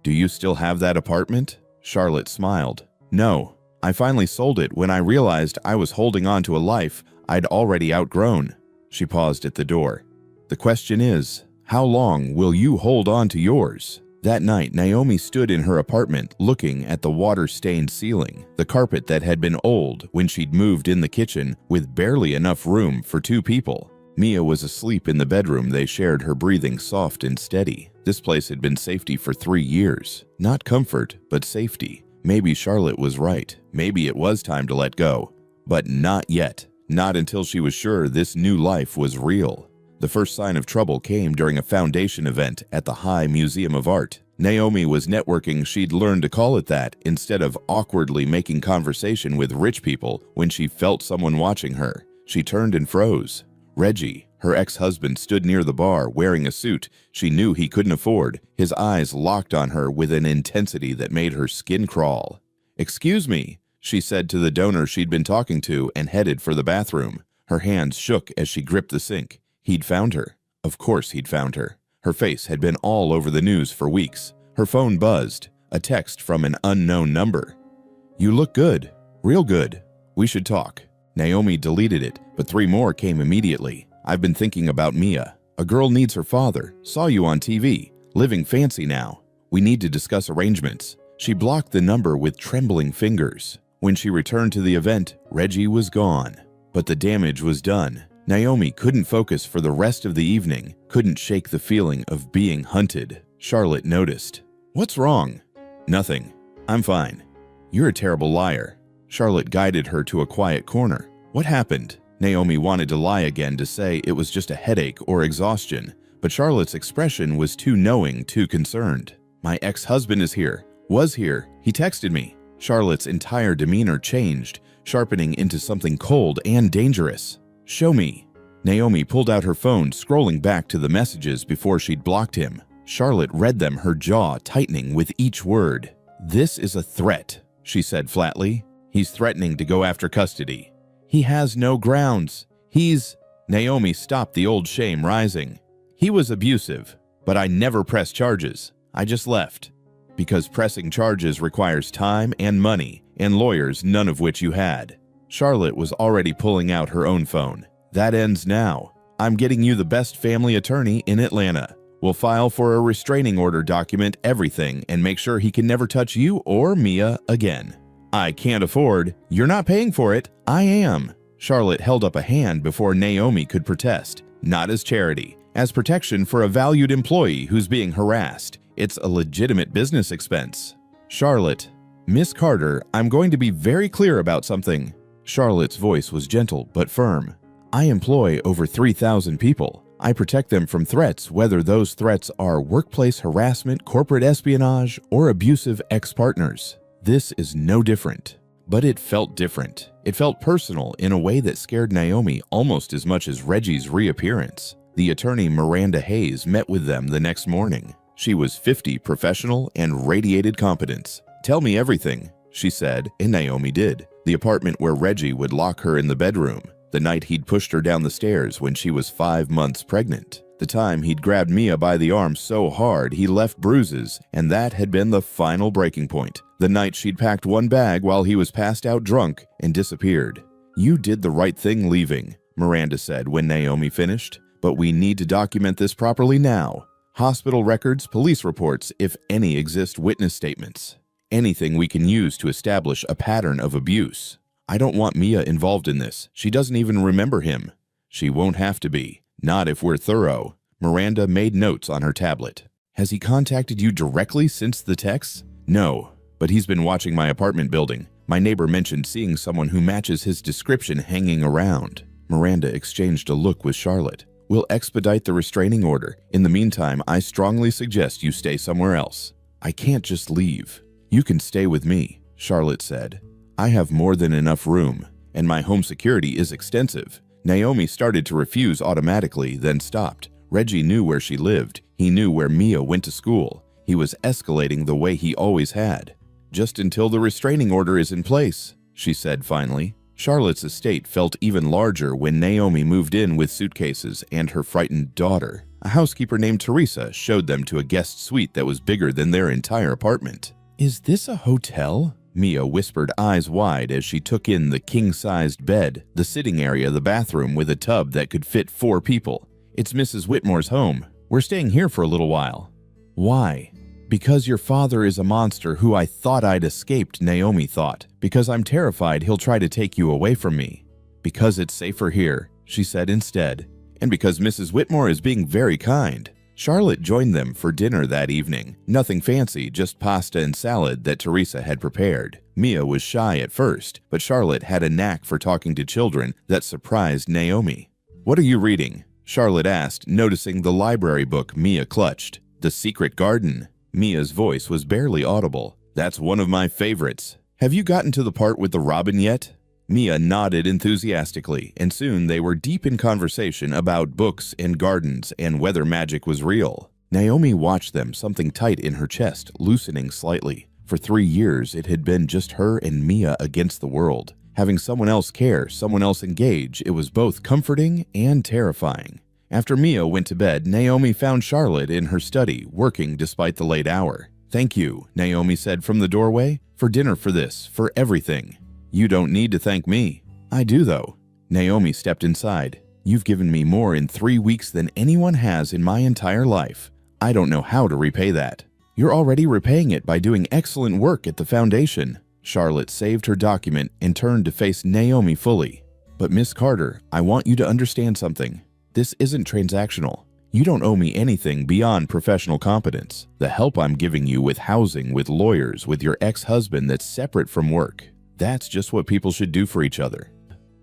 "Do you still have that apartment?" Charlotte smiled. "No. I finally sold it when I realized I was holding on to a life I'd already outgrown." She paused at the door. "The question is, how long will you hold on to yours?" That night, Naomi stood in her apartment looking at the water-stained ceiling, the carpet that had been old when she'd moved in the kitchen with barely enough room for 2 people. Mia was asleep in the bedroom they shared, her breathing soft and steady. This place had been safety for 3 years. Not comfort, but safety. Maybe Charlotte was right. Maybe it was time to let go. But not yet. Not until she was sure this new life was real. The first sign of trouble came during a foundation event at the High Museum of Art. Naomi was networking, she'd learned to call it that, instead of awkwardly making conversation with rich people when she felt someone watching her. She turned and froze. Reggie, her ex-husband, stood near the bar wearing a suit she knew he couldn't afford, his eyes locked on her with an intensity that made her skin crawl. "Excuse me," she said to the donor she'd been talking to and headed for the bathroom. Her hands shook as she gripped the sink. He'd found her. Of course he'd found her. Her face had been all over the news for weeks. Her phone buzzed. A text from an unknown number. "You look good. Real good. We should talk." Naomi deleted it, but 3 more came immediately. "I've been thinking about Mia. A girl needs her father. Saw you on TV. Living fancy now. We need to discuss arrangements." She blocked the number with trembling fingers. When she returned to the event, Reggie was gone. But the damage was done. Naomi couldn't focus for the rest of the evening, couldn't shake the feeling of being hunted. Charlotte noticed. "What's wrong?" "Nothing. I'm fine." "You're a terrible liar." Charlotte guided her to a quiet corner. "What happened?" Naomi wanted to lie again, to say it was just a headache or exhaustion, but Charlotte's expression was too knowing, too concerned. "My ex-husband is here. Was here. He texted me." Charlotte's entire demeanor changed, sharpening into something cold and dangerous. "Show me." Naomi pulled out her phone, scrolling back to the messages before she'd blocked him. Charlotte read them, her jaw tightening with each word. "This is a threat," she said flatly. "He's threatening to go after custody. He has no grounds. He's—" Naomi stopped the old shame rising. "He was abusive, but I never pressed charges. I just left. Because pressing charges requires time and money, and lawyers, none of which you had." Charlotte was already pulling out her own phone. "That ends now. I'm getting you the best family attorney in Atlanta. We'll file for a restraining order, document everything, and make sure he can never touch you or Mia again." "I can't afford." "You're not paying for it. I am." Charlotte held up a hand before Naomi could protest. "Not as charity. As protection for a valued employee who's being harassed. It's a legitimate business expense." "Charlotte." "Miss Carter, I'm going to be very clear about something." Charlotte's voice was gentle but firm. "I employ over 3,000 people. I protect them from threats, whether those threats are workplace harassment, corporate espionage, or abusive ex-partners. This is no different." But it felt different. It felt personal in a way that scared Naomi almost as much as Reggie's reappearance. The attorney Miranda Hayes met with them the next morning. She was 50, professional, and radiated competence. "Tell me everything," she said, and Naomi did. The apartment where Reggie would lock her in the bedroom. The night he'd pushed her down the stairs when she was 5 months pregnant. The time he'd grabbed Mia by the arm so hard he left bruises, and that had been the final breaking point. The night she'd packed one bag while he was passed out drunk and disappeared. "You did the right thing leaving," Miranda said when Naomi finished. "But we need to document this properly now. Hospital records, police reports, if any exist, witness statements. Anything we can use to establish a pattern of abuse. I don't want Mia involved in this. She doesn't even remember him." "She won't have to be. Not if we're thorough." Miranda made notes on her tablet. "Has he contacted you directly since the texts?" "No, but he's been watching my apartment building. My neighbor mentioned seeing someone who matches his description hanging around." Miranda exchanged a look with Charlotte. We'll expedite the restraining order. In the meantime, I strongly suggest you stay somewhere else." "I can't just leave." "You can stay with me," Charlotte said. "I have more than enough room, and my home security is extensive." Naomi started to refuse automatically, then stopped. Reggie knew where she lived. He knew where Mia went to school. He was escalating the way he always had. "Just until the restraining order is in place," she said finally. Charlotte's estate felt even larger when Naomi moved in with suitcases and her frightened daughter. A housekeeper named Teresa showed them to a guest suite that was bigger than their entire apartment. "Is this a hotel?" Mia whispered, eyes wide, as she took in the king-sized bed, the sitting area, the bathroom with a tub that could fit 4 people. "It's Mrs. Whitmore's home. We're staying here for a little while." "Why?" "Because your father is a monster who I thought I'd escaped," Naomi thought. "Because I'm terrified he'll try to take you away from me." "Because it's safer here," she said instead. "And because Mrs. Whitmore is being very kind." Charlotte joined them for dinner that evening. Nothing fancy, just pasta and salad that Teresa had prepared. Mia was shy at first, but Charlotte had a knack for talking to children that surprised Naomi. "What are you reading?" Charlotte asked, noticing the library book Mia clutched. "The Secret Garden." Mia's voice was barely audible. "That's one of my favorites. Have you gotten to the part with the robin yet?" Mia nodded enthusiastically, and soon they were deep in conversation about books and gardens and whether magic was real. Naomi watched them, something tight in her chest, loosening slightly. For 3 years, it had been just her and Mia against the world. Having someone else care, someone else engage, it was both comforting and terrifying. After Mia went to bed, Naomi found Charlotte in her study, working despite the late hour. "Thank you," Naomi said from the doorway, "for dinner, for this, for everything." "You don't need to thank me." "I do, though." Naomi stepped inside. "You've given me more in 3 weeks than anyone has in my entire life. I don't know how to repay that." "You're already repaying it by doing excellent work at the foundation." Charlotte saved her document and turned to face Naomi fully. "But Miss Carter, I want you to understand something. This isn't transactional. You don't owe me anything beyond professional competence. The help I'm giving you with housing, with lawyers, with your ex-husband that's separate from work. That's just what people should do for each other."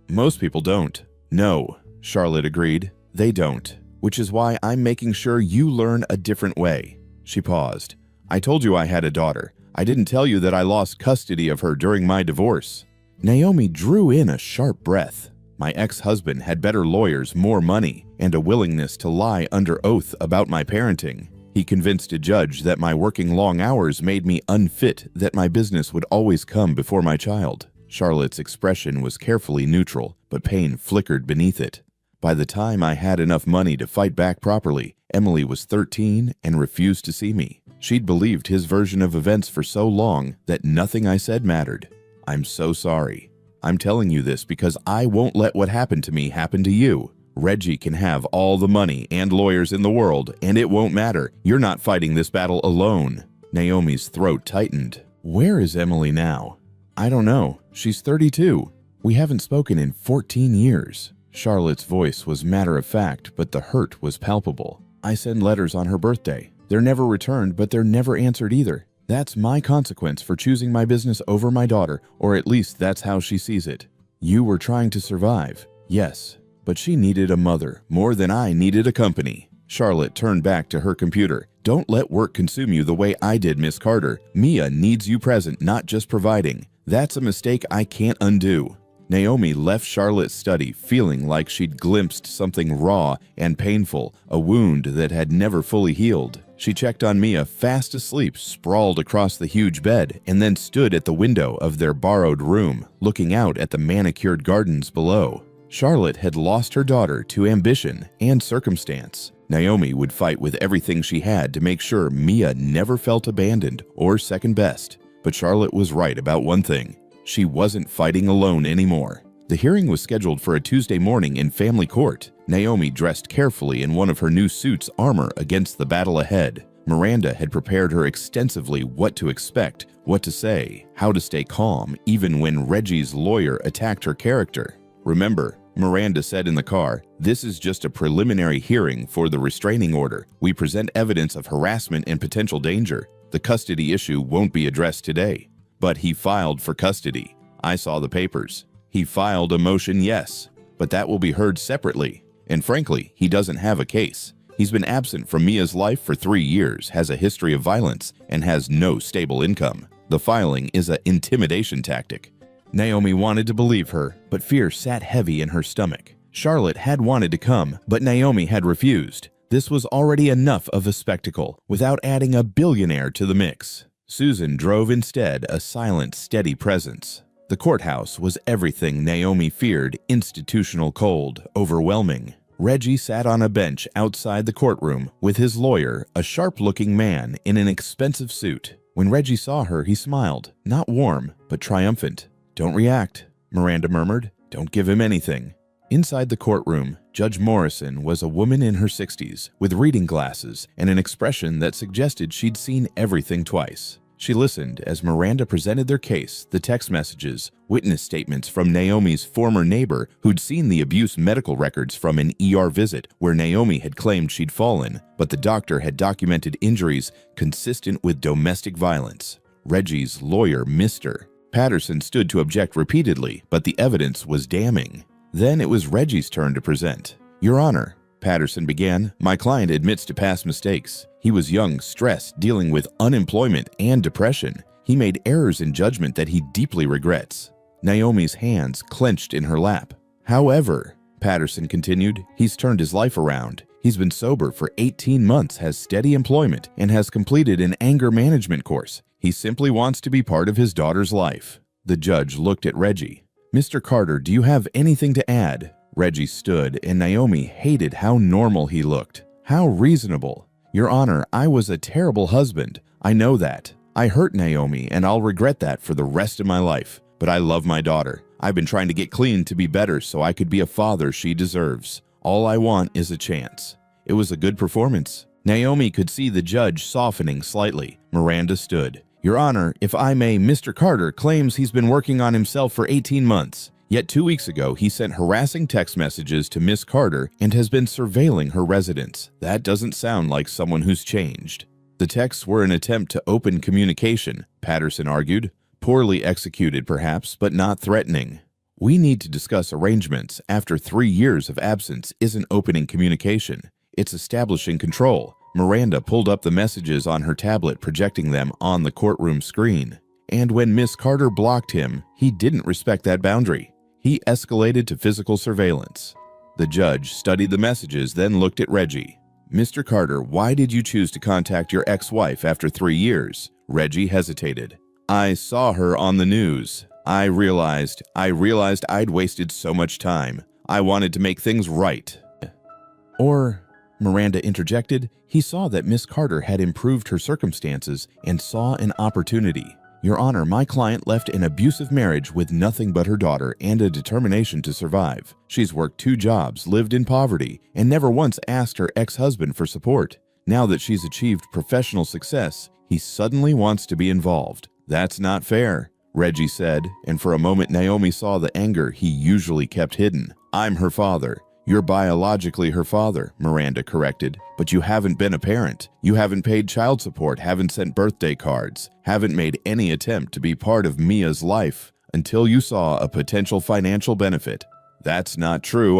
"Most people don't." "No," Charlotte agreed. "They don't. Which is why I'm making sure you learn a different way." She paused. "I told you I had a daughter. I didn't tell you that I lost custody of her during my divorce." Naomi drew in a sharp breath. "My ex-husband had better lawyers, more money, and a willingness to lie under oath about my parenting. He convinced a judge that my working long hours made me unfit, that my business would always come before my child." Charlotte's expression was carefully neutral, but pain flickered beneath it. "By the time I had enough money to fight back properly, Emily was 13 and refused to see me. She'd believed his version of events for so long that nothing I said mattered. I'm so sorry. I'm telling you this because I won't let what happened to me happen to you. Reggie can have all the money and lawyers in the world, and it won't matter. You're not fighting this battle alone." Naomi's throat tightened. "Where is Emily now?" "I don't know. She's 32. We haven't spoken in 14 years. Charlotte's voice was matter-of-fact, but the hurt was palpable. "I send letters on her birthday. They're never returned, but they're never answered either. That's my consequence for choosing my business over my daughter, or at least that's how she sees it. You were trying to survive, yes, but she needed a mother more than I needed a company." Charlotte turned back to her computer. "Don't let work consume you the way I did, Miss Carter. Mia needs you present, not just providing. That's a mistake I can't undo." Naomi left Charlotte's study feeling like she'd glimpsed something raw and painful, a wound that had never fully healed. She checked on Mia, fast asleep, sprawled across the huge bed, and then stood at the window of their borrowed room, looking out at the manicured gardens below. Charlotte had lost her daughter to ambition and circumstance. Naomi would fight with everything she had to make sure Mia never felt abandoned or second best. But Charlotte was right about one thing. She wasn't fighting alone anymore. The hearing was scheduled for a Tuesday morning in family court. Naomi dressed carefully in one of her new suit's armor against the battle ahead. Miranda had prepared her extensively what to expect, what to say, how to stay calm, even when Reggie's lawyer attacked her character. "Remember," Miranda said in the car, "this is just a preliminary hearing for the restraining order. We present evidence of harassment and potential danger. The custody issue won't be addressed today." "But he filed for custody. I saw the papers. He filed a motion, yes, but that will be heard separately. and frankly, he doesn't have a case. He's been absent from Mia's life for 3 years, has a history of violence, and has no stable income. The filing is an intimidation tactic." Naomi wanted to believe her, but fear sat heavy in her stomach. Charlotte had wanted to come, but Naomi had refused. This was already enough of a spectacle, without adding a billionaire to the mix. Susan drove instead, a silent, steady presence. The courthouse was everything Naomi feared: institutional cold, overwhelming. Reggie sat on a bench outside the courtroom with his lawyer, a sharp-looking man in an expensive suit. When Reggie saw her, he smiled, not warm, but triumphant. "Don't react," Miranda murmured. "Don't give him anything." Inside the courtroom, Judge Morrison was a woman in her 60s with reading glasses and an expression that suggested she'd seen everything twice. She listened as Miranda presented their case, the text messages, witness statements from Naomi's former neighbor who'd seen the abuse medical records from an ER visit where Naomi had claimed she'd fallen, but the doctor had documented injuries consistent with domestic violence. Reggie's lawyer missed her. Patterson stood to object repeatedly, but the evidence was damning. Then it was Reggie's turn to present. "Your Honor," Patterson began, "my client admits to past mistakes. He was young, stressed, dealing with unemployment and depression. He made errors in judgment that he deeply regrets." Naomi's hands clenched in her lap. "However," Patterson continued, "he's turned his life around. He's been sober for 18 months, has steady employment, and has completed an anger management course. He simply wants to be part of his daughter's life." The judge looked at Reggie. "Mr. Carter, do you have anything to add?" Reggie stood, and Naomi hated how normal he looked. How reasonable. "Your Honor, I was a terrible husband. I know that. I hurt Naomi, and I'll regret that for the rest of my life. But I love my daughter. I've been trying to get clean to be better so I could be a father she deserves. All I want is a chance." It was a good performance. Naomi could see the judge softening slightly. Miranda stood. "Your Honor, if I may, Mr. Carter claims he's been working on himself for 18 months. Yet 2 weeks ago, he sent harassing text messages to Miss Carter and has been surveilling her residence. That doesn't sound like someone who's changed." "The texts were an attempt to open communication," Patterson argued. "Poorly executed, perhaps, but not threatening." "We need to discuss arrangements. After 3 years of absence isn't opening communication. It's establishing control." Miranda pulled up the messages on her tablet, projecting them on the courtroom screen. "And when Miss Carter blocked him, he didn't respect that boundary. He escalated to physical surveillance." The judge studied the messages, then looked at Reggie. "Mr. Carter, why did you choose to contact your ex-wife after 3 years?" Reggie hesitated. "I saw her on the news. I realized I'd wasted so much time. I wanted to make things right." "Or," Miranda interjected, "he saw that Miss Carter had improved her circumstances and saw an opportunity. Your Honor, my client left an abusive marriage with nothing but her daughter and a determination to survive. She's worked 2 jobs, lived in poverty, and never once asked her ex-husband for support. Now that she's achieved professional success, he suddenly wants to be involved. That's not fair," Reggie said, and for a moment Naomi saw the anger he usually kept hidden. "I'm her father." "You're biologically her father," Miranda corrected, "but you haven't been a parent. You haven't paid child support, haven't sent birthday cards, haven't made any attempt to be part of Mia's life until you saw a potential financial benefit." "That's not true.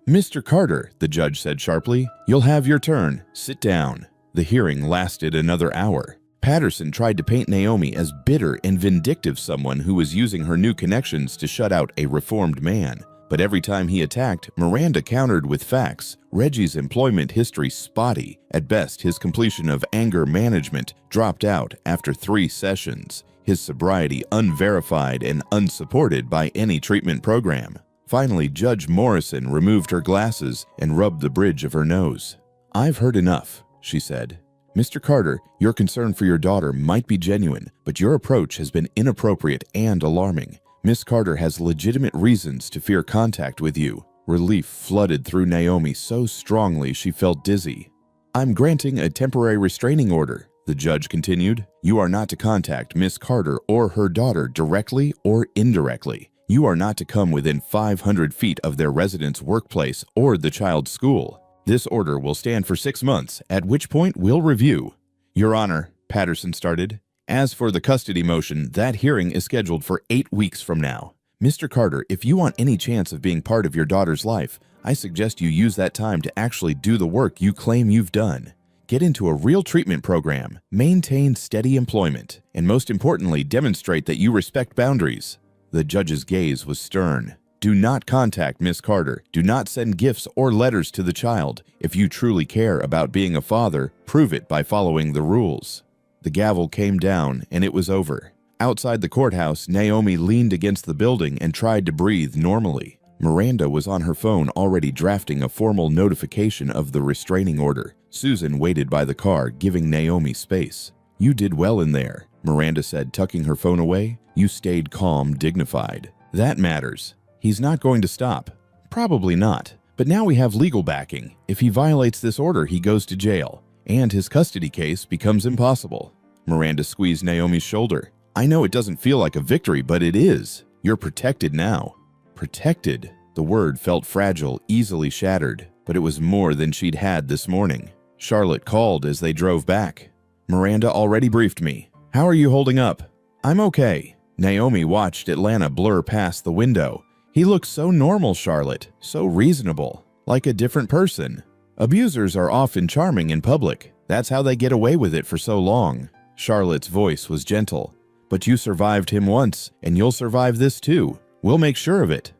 "Mr. Carter," the judge said sharply, "you'll have your turn. Sit down." The hearing lasted another hour. Patterson tried to paint Naomi as bitter and vindictive, someone who was using her new connections to shut out a reformed man. But every time he attacked, Miranda countered with facts. Reggie's employment history spotty. At best, his completion of anger management dropped out after 3 sessions. His sobriety unverified and unsupported by any treatment program. Finally, Judge Morrison removed her glasses and rubbed the bridge of her nose. "I've heard enough," she said. "Mr. Carter, your concern for your daughter might be genuine, but your approach has been inappropriate and alarming. Miss Carter has legitimate reasons to fear contact with you." Relief flooded through Naomi so strongly she felt dizzy. "I'm granting a temporary restraining order," the judge continued. "You are not to contact Miss Carter or her daughter directly or indirectly. You are not to come within 500 feet of their residence, workplace, or the child's school. This order will stand for 6 months, at which point we'll review." "Your Honor," Patterson started. "As for the custody motion, that hearing is scheduled for 8 weeks from now. Mr. Carter, if you want any chance of being part of your daughter's life, I suggest you use that time to actually do the work you claim you've done. Get into a real treatment program, maintain steady employment, and most importantly, demonstrate that you respect boundaries." The judge's gaze was stern. "Do not contact Miss Carter. Do not send gifts or letters to the child. If you truly care about being a father, prove it by following the rules." The gavel came down, and it was over. Outside the courthouse, Naomi leaned against the building and tried to breathe normally. Miranda was on her phone already drafting a formal notification of the restraining order. Susan waited by the car, giving Naomi space. "You did well in there," Miranda said, tucking her phone away. "You stayed calm, dignified. That matters. He's not going to stop." "Probably not. But now we have legal backing. If he violates this order, he goes to jail. And his custody case becomes impossible." Miranda squeezed Naomi's shoulder. "I know it doesn't feel like a victory, but it is. You're protected now." Protected. The word felt fragile, easily shattered, but it was more than she'd had this morning. Charlotte called as they drove back. "Miranda already briefed me. How are you holding up?" "I'm okay." Naomi watched Atlanta blur past the window. "He looks so normal, Charlotte, so reasonable, like a different person." "Abusers are often charming in public. That's how they get away with it for so long." Charlotte's voice was gentle. "But you survived him once, and you'll survive this too. We'll make sure of it."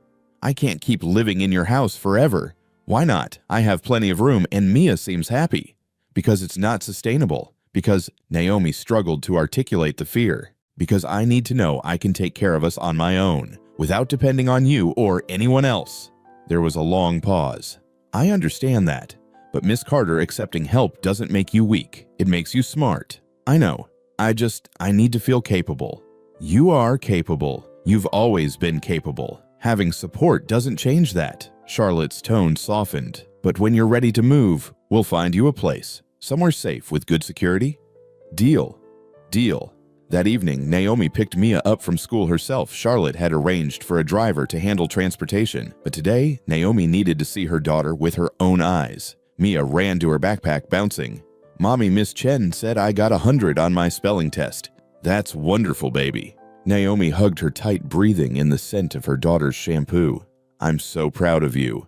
"I can't keep living in your house forever." "Why not? I have plenty of room, and Mia seems happy." "Because it's not sustainable. Because," Naomi struggled to articulate the fear, "because I need to know I can take care of us on my own, without depending on you or anyone else." There was a long pause. "I understand that. But Miss Carter accepting help doesn't make you weak. It makes you smart." "I know. I need to feel capable." "You are capable. You've always been capable. Having support doesn't change that." Charlotte's tone softened. "But when you're ready to move, we'll find you a place. Somewhere safe with good security." "Deal." "Deal." That evening, Naomi picked Mia up from school herself. Charlotte had arranged for a driver to handle transportation. But today, Naomi needed to see her daughter with her own eyes. Mia ran to her backpack, bouncing. "Mommy, Miss Chen said I got 100 on my spelling test." "That's wonderful, baby." Naomi hugged her tight, breathing in the scent of her daughter's shampoo. "I'm so proud of you."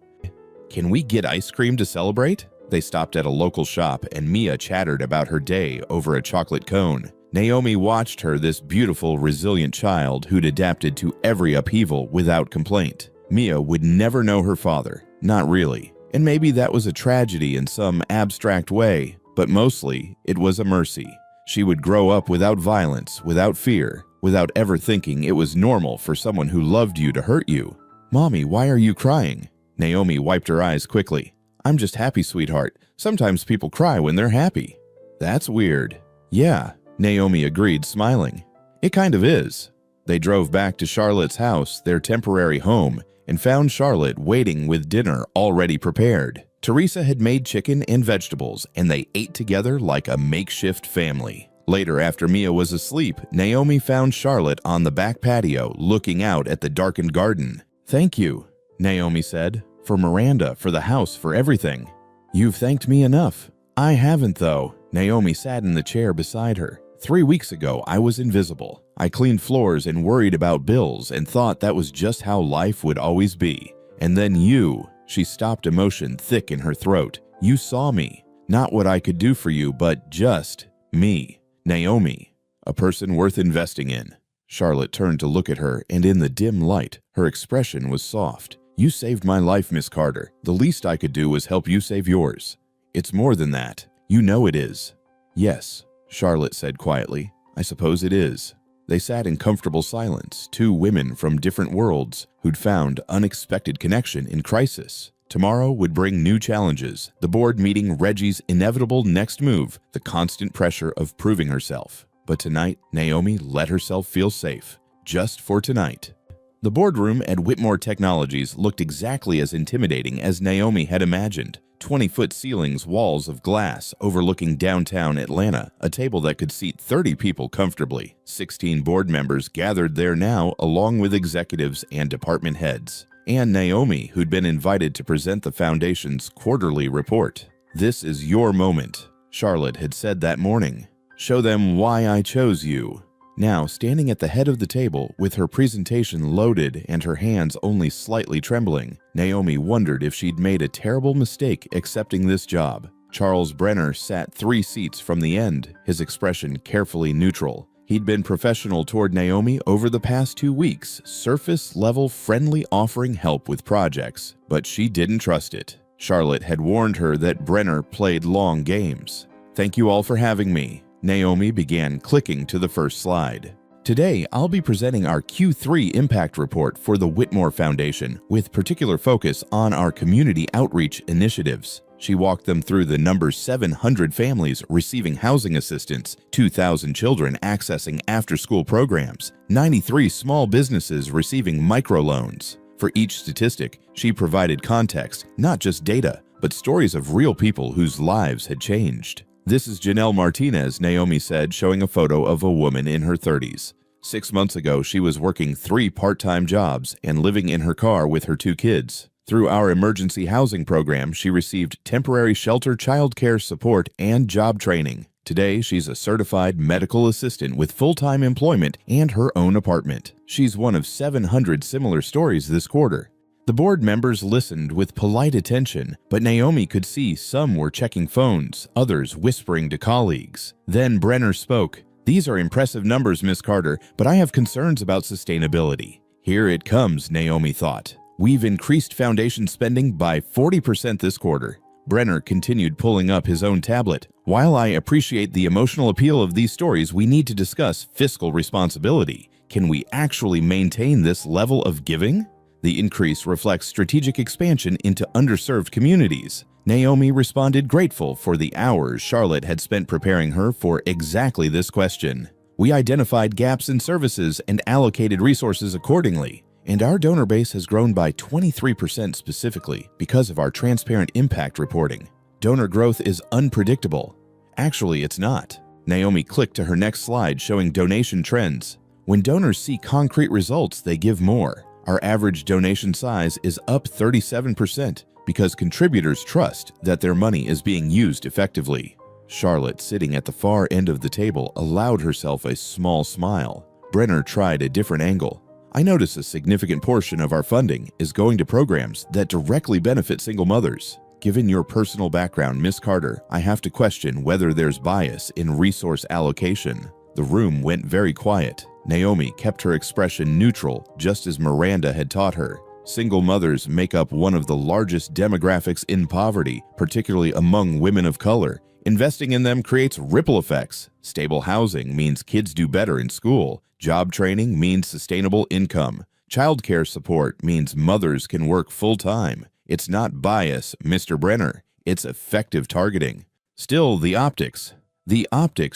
"Can we get ice cream to celebrate?" They stopped at a local shop, and Mia chattered about her day over a chocolate cone. Naomi watched her, this beautiful, resilient child who'd adapted to every upheaval without complaint. Mia would never know her father, not really. And maybe that was a tragedy in some abstract way, but mostly it was a mercy. She would grow up without violence, without fear, without ever thinking it was normal for someone who loved you to hurt you. "Mommy, why are you crying?" Naomi wiped her eyes quickly. "I'm just happy, sweetheart. Sometimes people cry when they're happy." "That's weird." "Yeah," Naomi agreed, smiling. "It kind of is." They drove back to Charlotte's house, their temporary home, and found Charlotte waiting with dinner already prepared. Teresa had made chicken and vegetables, and they ate together like a makeshift family. Later, after Mia was asleep, Naomi found Charlotte on the back patio looking out at the darkened garden. "Thank you," Naomi said, "for Miranda, for the house, for everything." "You've thanked me enough." "I haven't, though." Naomi sat in the chair beside her. 3 weeks ago, I was invisible. I cleaned floors and worried about bills and thought that was just how life would always be. And then you, she stopped, emotion thick in her throat. You saw me. Not what I could do for you, but just me. Naomi, a person worth investing in. Charlotte turned to look at her, and in the dim light, her expression was soft. You saved my life, Miss Carter. The least I could do was help you save yours. It's more than that. You know it is. Yes, Charlotte said quietly. I suppose it is. They sat in comfortable silence, two women from different worlds who'd found unexpected connection in crisis. Tomorrow would bring new challenges, the board meeting Reggie's inevitable next move, the constant pressure of proving herself. But tonight, Naomi let herself feel safe, just for tonight. The boardroom at Whitmore Technologies looked exactly as intimidating as Naomi had imagined. 20-foot ceilings, walls of glass overlooking downtown Atlanta, a table that could seat 30 people comfortably. 16 board members gathered there now, along with executives and department heads. And Naomi, who'd been invited to present the foundation's quarterly report. This is your moment, Charlotte had said that morning. Show them why I chose you. Now, standing at the head of the table with her presentation loaded and her hands only slightly trembling, Naomi wondered if she'd made a terrible mistake accepting this job. Charles Brenner sat 3 seats from the end, his expression carefully neutral. He'd been professional toward Naomi over the past 2 weeks, surface-level friendly offering help with projects, but she didn't trust it. Charlotte had warned her that Brenner played long games. "Thank you all for having me." Naomi began clicking to the first slide. Today, I'll be presenting our Q3 Impact Report for the Whitmore Foundation, with particular focus on our community outreach initiatives. She walked them through the number 700 families receiving housing assistance, 2,000 children accessing after-school programs, 93 small businesses receiving microloans. For each statistic, she provided context, not just data, but stories of real people whose lives had changed. "This is Janelle Martinez," Naomi said, showing a photo of a woman in her 30s. 6 months ago, she was working 3 part-time jobs and living in her car with her 2 kids. Through our emergency housing program, she received temporary shelter childcare support and job training. Today, she's a certified medical assistant with full-time employment and her own apartment. She's one of 700 similar stories this quarter. The board members listened with polite attention, but Naomi could see some were checking phones, others whispering to colleagues. Then Brenner spoke. "These are impressive numbers, Miss Carter, but I have concerns about sustainability." Here it comes, Naomi thought. "We've increased foundation spending by 40% this quarter." Brenner continued pulling up his own tablet. "While I appreciate the emotional appeal of these stories, we need to discuss fiscal responsibility. Can we actually maintain this level of giving?" The increase reflects strategic expansion into underserved communities. Naomi responded grateful for the hours Charlotte had spent preparing her for exactly this question. "We identified gaps in services and allocated resources accordingly, and our donor base has grown by 23% specifically because of our transparent impact reporting. Donor growth is unpredictable." Actually, it's not. Naomi clicked to her next slide showing donation trends. When donors see concrete results, they give more. Our average donation size is up 37% because contributors trust that their money is being used effectively. Charlotte, sitting at the far end of the table, allowed herself a small smile. Brenner tried a different angle. "I notice a significant portion of our funding is going to programs that directly benefit single mothers. Given your personal background, Miss Carter, I have to question whether there's bias in resource allocation." The room went very quiet. Naomi kept her expression neutral, just as Miranda had taught her. Single mothers make up one of the largest demographics in poverty, particularly among women of color. Investing in them creates ripple effects. Stable housing means kids do better in school. Job training means sustainable income. Childcare support means mothers can work full-time. It's not bias, Mr. Brenner. It's effective targeting. Still, the optics,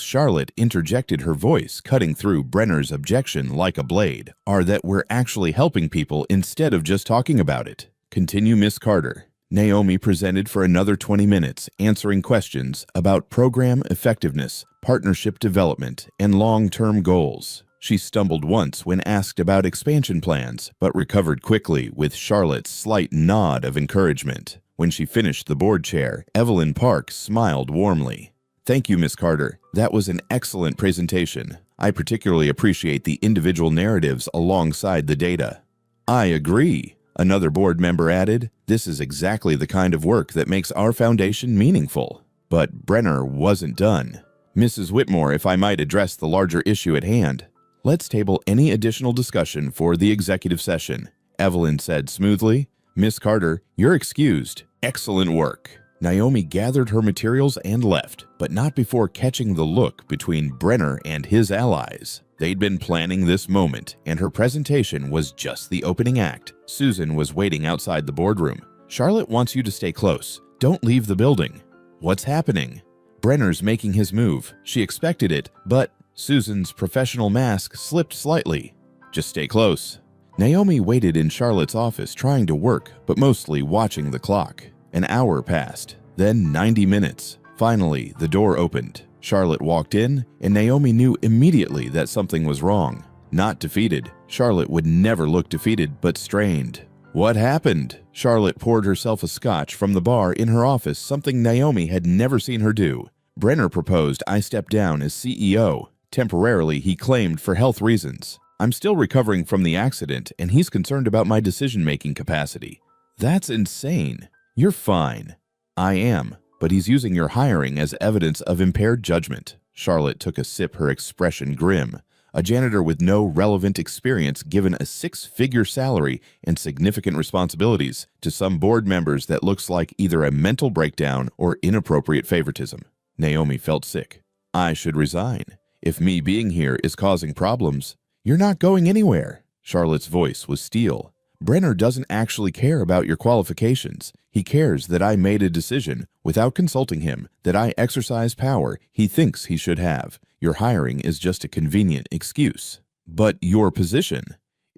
Charlotte interjected her voice, cutting through Brenner's objection like a blade, are that we're actually helping people instead of just talking about it. Continue, Miss Carter. Naomi presented for another 20 minutes, answering questions about program effectiveness, partnership development, and long-term goals. She stumbled once when asked about expansion plans, but recovered quickly with Charlotte's slight nod of encouragement. When she finished the board chair, Evelyn Park smiled warmly. "Thank you, Miss Carter. That was an excellent presentation. I particularly appreciate the individual narratives alongside the data." "I agree," another board member added. "This is exactly the kind of work that makes our foundation meaningful." But Brenner wasn't done. "Mrs. Whitmore, if I might address the larger issue at hand." "Let's table any additional discussion for the executive session," Evelyn said smoothly. "Miss Carter, you're excused. Excellent work." Naomi gathered her materials and left, but not before catching the look between Brenner and his allies. They'd been planning this moment, and her presentation was just the opening act. Susan was waiting outside the boardroom. "Charlotte wants you to stay close. Don't leave the building." "What's happening?" "Brenner's making his move. She expected it, but..." Susan's professional mask slipped slightly. "Just stay close." Naomi waited in Charlotte's office trying to work, but mostly watching the clock. An hour passed, then 90 minutes. Finally, the door opened. Charlotte walked in, and Naomi knew immediately that something was wrong. Not defeated. Charlotte would never look defeated, but strained. "What happened?" Charlotte poured herself a scotch from the bar in her office, something Naomi had never seen her do. "Brenner proposed I step down as CEO. Temporarily, he claimed, for health reasons. I'm still recovering from the accident, and he's concerned about my decision-making capacity. That's insane. You're fine. I am, but he's using your hiring as evidence of impaired judgment. Charlotte took a sip, her expression grim. A janitor with no relevant experience given a six-figure salary and significant responsibilities to some board members that looks like either a mental breakdown or inappropriate favoritism. Naomi felt sick. I should resign. If me being here is causing problems, you're not going anywhere. Charlotte's voice was steel. Brenner doesn't actually care about your qualifications. He cares that I made a decision without consulting him, that I exercise power he thinks he should have. Your hiring is just a convenient excuse. But your position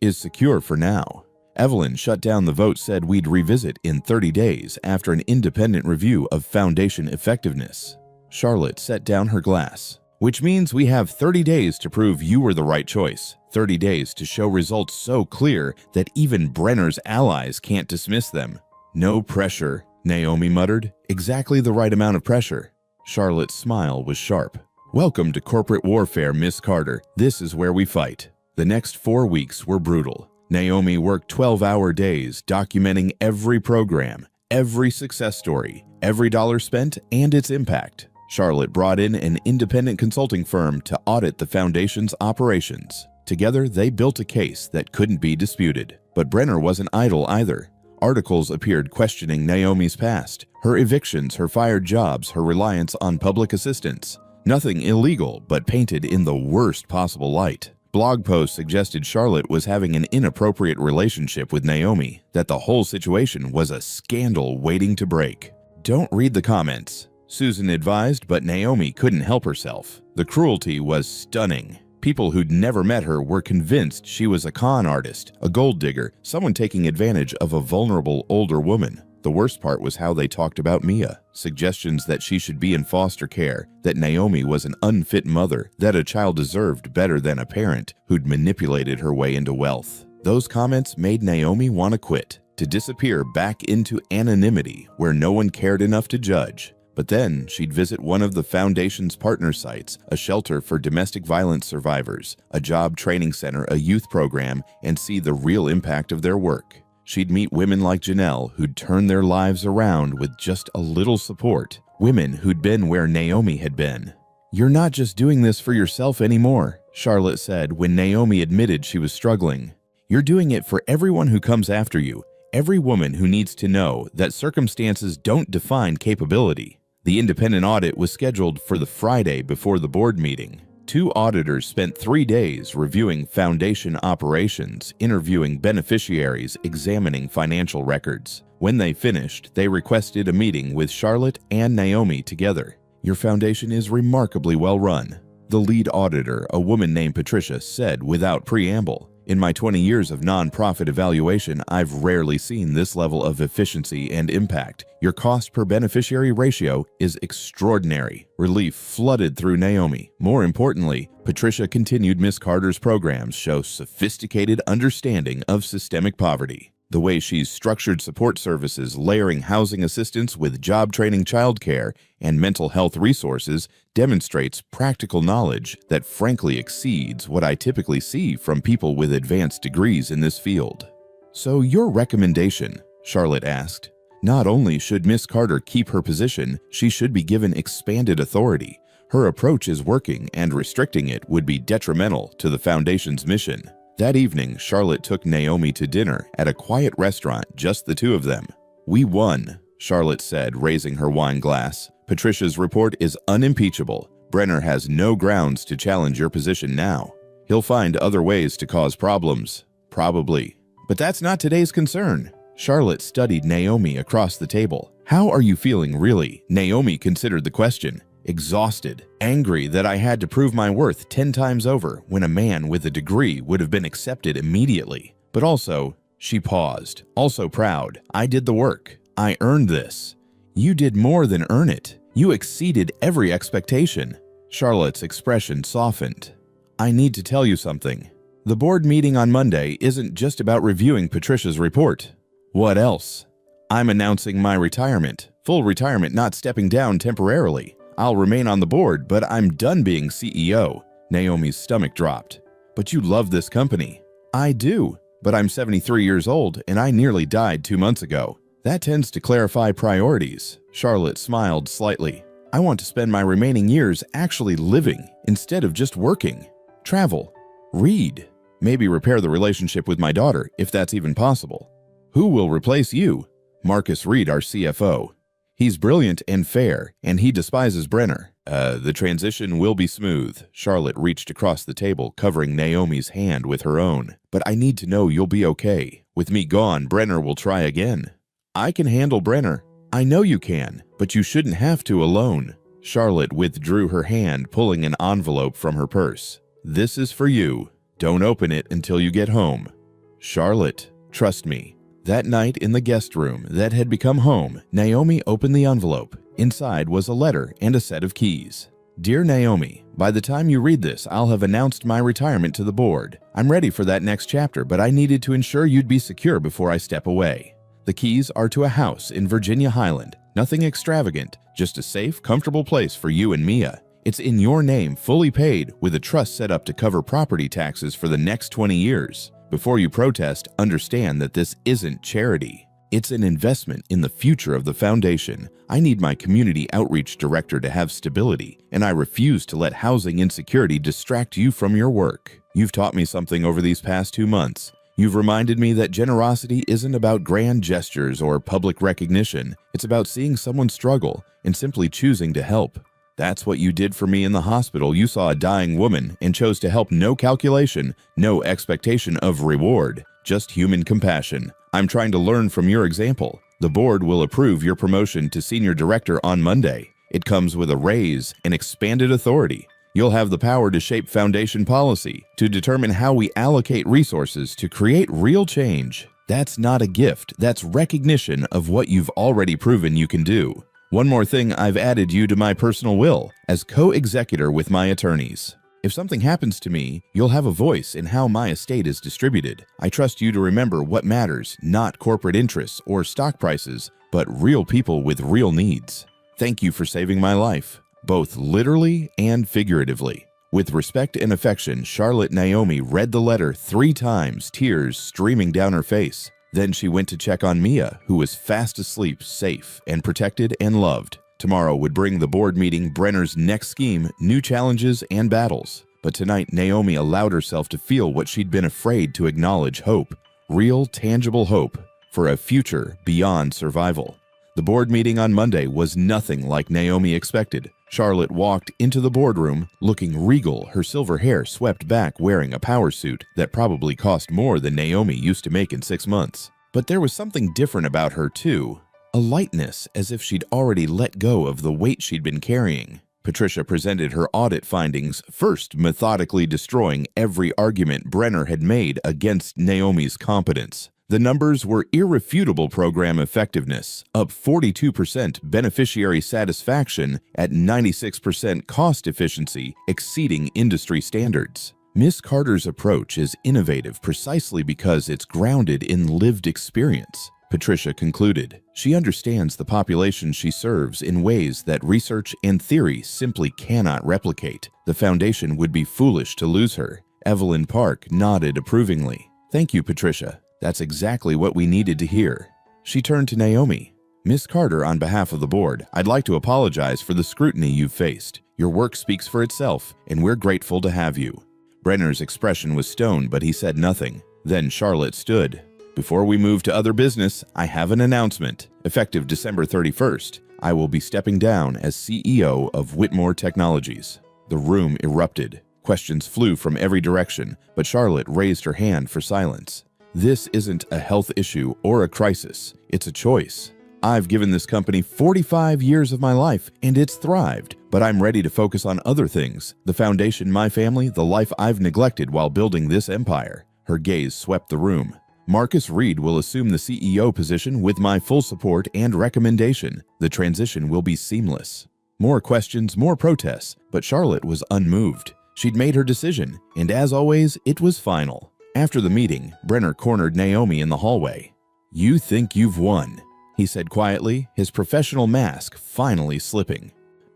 is secure for now. Evelyn shut down the vote, said we'd revisit in 30 days after an independent review of foundation effectiveness. Charlotte set down her glass. Which means we have 30 days to prove you were the right choice. 30 days to show results so clear that even Brenner's allies can't dismiss them. No pressure, Naomi muttered. Exactly the right amount of pressure. Charlotte's smile was sharp. Welcome to corporate warfare, Miss Carter. This is where we fight. The next 4 weeks were brutal. Naomi worked 12-hour days, documenting every program, every success story, every dollar spent, and its impact. Charlotte brought in an independent consulting firm to audit the foundation's operations. Together, they built a case that couldn't be disputed. But Brenner wasn't idle either. Articles appeared questioning Naomi's past, her evictions, her fired jobs, her reliance on public assistance. Nothing illegal, but painted in the worst possible light. Blog posts suggested Charlotte was having an inappropriate relationship with Naomi, that the whole situation was a scandal waiting to break. Don't read the comments, Susan advised, but Naomi couldn't help herself. The cruelty was stunning. People who'd never met her were convinced she was a con artist, a gold digger, someone taking advantage of a vulnerable older woman. The worst part was how they talked about Mia. Suggestions that she should be in foster care, that Naomi was an unfit mother, that a child deserved better than a parent who'd manipulated her way into wealth. Those comments made Naomi want to quit, to disappear back into anonymity where no one cared enough to judge. But then she'd visit one of the foundation's partner sites, a shelter for domestic violence survivors, a job training center, a youth program, and see the real impact of their work. She'd meet women like Janelle who'd turn their lives around with just a little support, women who'd been where Naomi had been. You're not just doing this for yourself anymore, Charlotte said when Naomi admitted she was struggling. You're doing it for everyone who comes after you, every woman who needs to know that circumstances don't define capability. The independent audit was scheduled for the Friday before the board meeting. 2 auditors spent 3 days reviewing foundation operations, interviewing beneficiaries, examining financial records. When they finished, they requested a meeting with Charlotte and Naomi together. Your foundation is remarkably well run, the lead auditor, a woman named Patricia, said without preamble. In my 20 years of nonprofit evaluation, I've rarely seen this level of efficiency and impact. Your cost per beneficiary ratio is extraordinary. Relief flooded through Naomi. More importantly, Patricia continued, Miss Carter's programs show sophisticated understanding of systemic poverty. The way she's structured support services, layering housing assistance with job training, childcare, and mental health resources demonstrates practical knowledge that frankly exceeds what I typically see from people with advanced degrees in this field. So your recommendation, Charlotte asked. Not only should Miss Carter keep her position, she should be given expanded authority. Her approach is working, and restricting it would be detrimental to the foundation's mission. That evening, Charlotte took Naomi to dinner at a quiet restaurant, just the 2 of them. We won, Charlotte said, raising her wine glass. Patricia's report is unimpeachable. Brenner has no grounds to challenge your position now. He'll find other ways to cause problems. Probably. But that's not today's concern. Charlotte studied Naomi across the table. How are you feeling, really? Naomi considered the question. Exhausted, angry that I had to prove my worth 10 times over when a man with a degree would have been accepted immediately. But also, she paused. Also proud. I did the work. I earned this. You did more than earn it. You exceeded every expectation. Charlotte's expression softened. I need to tell you something. The board meeting on Monday isn't just about reviewing Patricia's report. What else? I'm announcing my retirement. Full retirement, not stepping down temporarily. I'll remain on the board, but I'm done being CEO. Naomi's stomach dropped. But you love this company. I do, but I'm 73 years old and I nearly died 2 months ago. That tends to clarify priorities. Charlotte smiled slightly. I want to spend my remaining years actually living instead of just working. Travel. Read. Maybe repair the relationship with my daughter, if that's even possible. Who will replace you? Marcus Reed, our CFO. He's brilliant and fair, and he despises Brenner. The transition will be smooth. Charlotte reached across the table, covering Naomi's hand with her own. But I need to know you'll be okay. With me gone, Brenner will try again. I can handle Brenner. I know you can, but you shouldn't have to alone. Charlotte withdrew her hand, pulling an envelope from her purse. This is for you. Don't open it until you get home. Charlotte, trust me. That night in the guest room that had become home, Naomi opened the envelope. Inside was a letter and a set of keys. Dear Naomi, by the time you read this, I'll have announced my retirement to the board. I'm ready for that next chapter, but I needed to ensure you'd be secure before I step away. The keys are to a house in Virginia Highland. Nothing extravagant, just a safe, comfortable place for you and Mia. It's in your name, fully paid, with a trust set up to cover property taxes for the next 20 years. Before you protest, understand that this isn't charity. It's an investment in the future of the foundation. I need my community outreach director to have stability, and I refuse to let housing insecurity distract you from your work. You've taught me something over these past 2 months. You've reminded me that generosity isn't about grand gestures or public recognition. It's about seeing someone struggle and simply choosing to help. That's what you did for me in the hospital. You saw a dying woman and chose to help. No calculation, no expectation of reward, just human compassion. I'm trying to learn from your example. The board will approve your promotion to senior director on Monday. It comes with a raise and expanded authority. You'll have the power to shape foundation policy, to determine how we allocate resources to create real change. That's not a gift, that's recognition of what you've already proven you can do. One more thing, I've added you to my personal will as co-executor with my attorneys. If something happens to me, you'll have a voice in how my estate is distributed. I trust you to remember what matters, not corporate interests or stock prices, but real people with real needs. Thank you for saving my life, both literally and figuratively. With respect and affection, Charlotte Naomi read the letter 3 times, tears streaming down her face. Then she went to check on Mia, who was fast asleep, safe and protected and loved. Tomorrow would bring the board meeting Brenner's next scheme, new challenges and battles. But tonight, Naomi allowed herself to feel what she'd been afraid to acknowledge: hope. Real, tangible hope for a future beyond survival. The board meeting on Monday was nothing like Naomi expected. Charlotte walked into the boardroom looking regal, her silver hair swept back, wearing a power suit that probably cost more than Naomi used to make in 6 months. But there was something different about her too. A lightness, as if she'd already let go of the weight she'd been carrying. Patricia presented her audit findings, first methodically destroying every argument Brenner had made against Naomi's competence. The numbers were irrefutable: program effectiveness, up 42%, beneficiary satisfaction at 96%, cost efficiency exceeding industry standards. Miss Carter's approach is innovative precisely because it's grounded in lived experience, Patricia concluded. She understands the population she serves in ways that research and theory simply cannot replicate. The foundation would be foolish to lose her. Evelyn Park nodded approvingly. Thank you, Patricia. That's exactly what we needed to hear. She turned to Naomi. Miss Carter, on behalf of the board, I'd like to apologize for the scrutiny you've faced. Your work speaks for itself, and we're grateful to have you. Brenner's expression was stone, but he said nothing. Then Charlotte stood. Before we move to other business, I have an announcement. Effective December 31st, I will be stepping down as CEO of Whitmore Technologies. The room erupted. Questions flew from every direction, but Charlotte raised her hand for silence. This isn't a health issue or a crisis. It's a choice. I've given this company 45 years of my life, and it's thrived, but I'm ready to focus on other things: the foundation, my family, the life I've neglected while building this empire. Her gaze swept the room. Marcus Reed will assume the CEO position with my full support and recommendation. The transition will be seamless. More questions, more protests, but Charlotte was unmoved. She'd made her decision, and as always, it was final. After the meeting, Brenner cornered Naomi in the hallway. You think you've won, he said quietly, his professional mask finally slipping.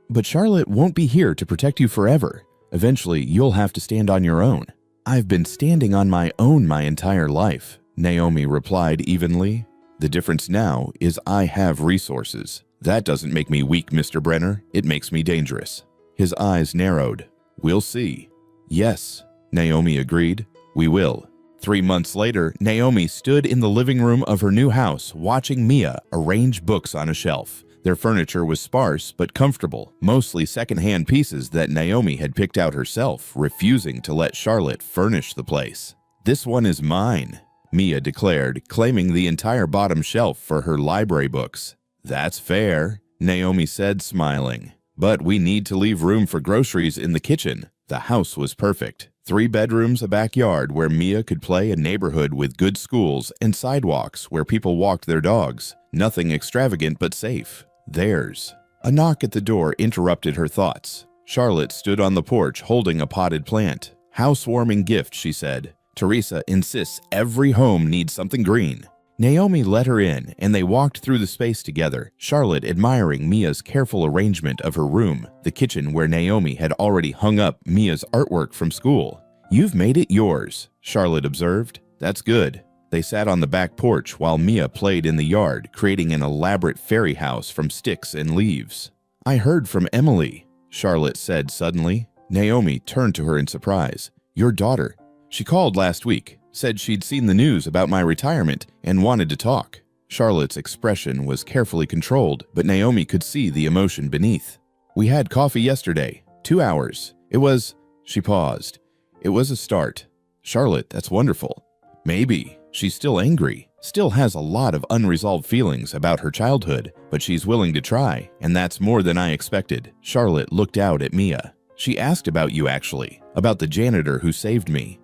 But Charlotte won't be here to protect you forever. Eventually, you'll have to stand on your own." "I've been standing on my own my entire life," Naomi replied evenly. "The difference now is I have resources. That doesn't make me weak, Mr. Brenner. It makes me dangerous." His eyes narrowed. "We'll see." "Yes," Naomi agreed. "We will." 3 months later, Naomi stood in the living room of her new house watching Mia arrange books on a shelf. Their furniture was sparse but comfortable, mostly secondhand pieces that Naomi had picked out herself, refusing to let Charlotte furnish the place. "This one is mine," Mia declared, claiming the entire bottom shelf for her library books. "That's fair," Naomi said, smiling. "But we need to leave room for groceries in the kitchen." The house was perfect. 3 bedrooms, a backyard where Mia could play, a neighborhood with good schools, and sidewalks where people walked their dogs. Nothing extravagant but safe. Theirs. A knock at the door interrupted her thoughts. Charlotte stood on the porch holding a potted plant. "Housewarming gift," she said. "Teresa insists every home needs something green." Naomi let her in, and they walked through the space together, Charlotte admiring Mia's careful arrangement of her room, the kitchen where Naomi had already hung up Mia's artwork from school. "You've made it yours," Charlotte observed. "That's good." They sat on the back porch while Mia played in the yard, creating an elaborate fairy house from sticks and leaves. "I heard from Emily," Charlotte said suddenly. Naomi turned to her in surprise. "Your daughter. She called last week. Said she'd seen the news about my retirement and wanted to talk." Charlotte's expression was carefully controlled, but Naomi could see the emotion beneath. "We had coffee yesterday. 2 hours. It was—" She paused. "It was a start." "Charlotte, that's wonderful." "Maybe. She's still angry. Still has a lot of unresolved feelings about her childhood, but she's willing to try, and that's more than I expected." Charlotte looked out at Mia. "She asked about you, actually. About the janitor who saved me."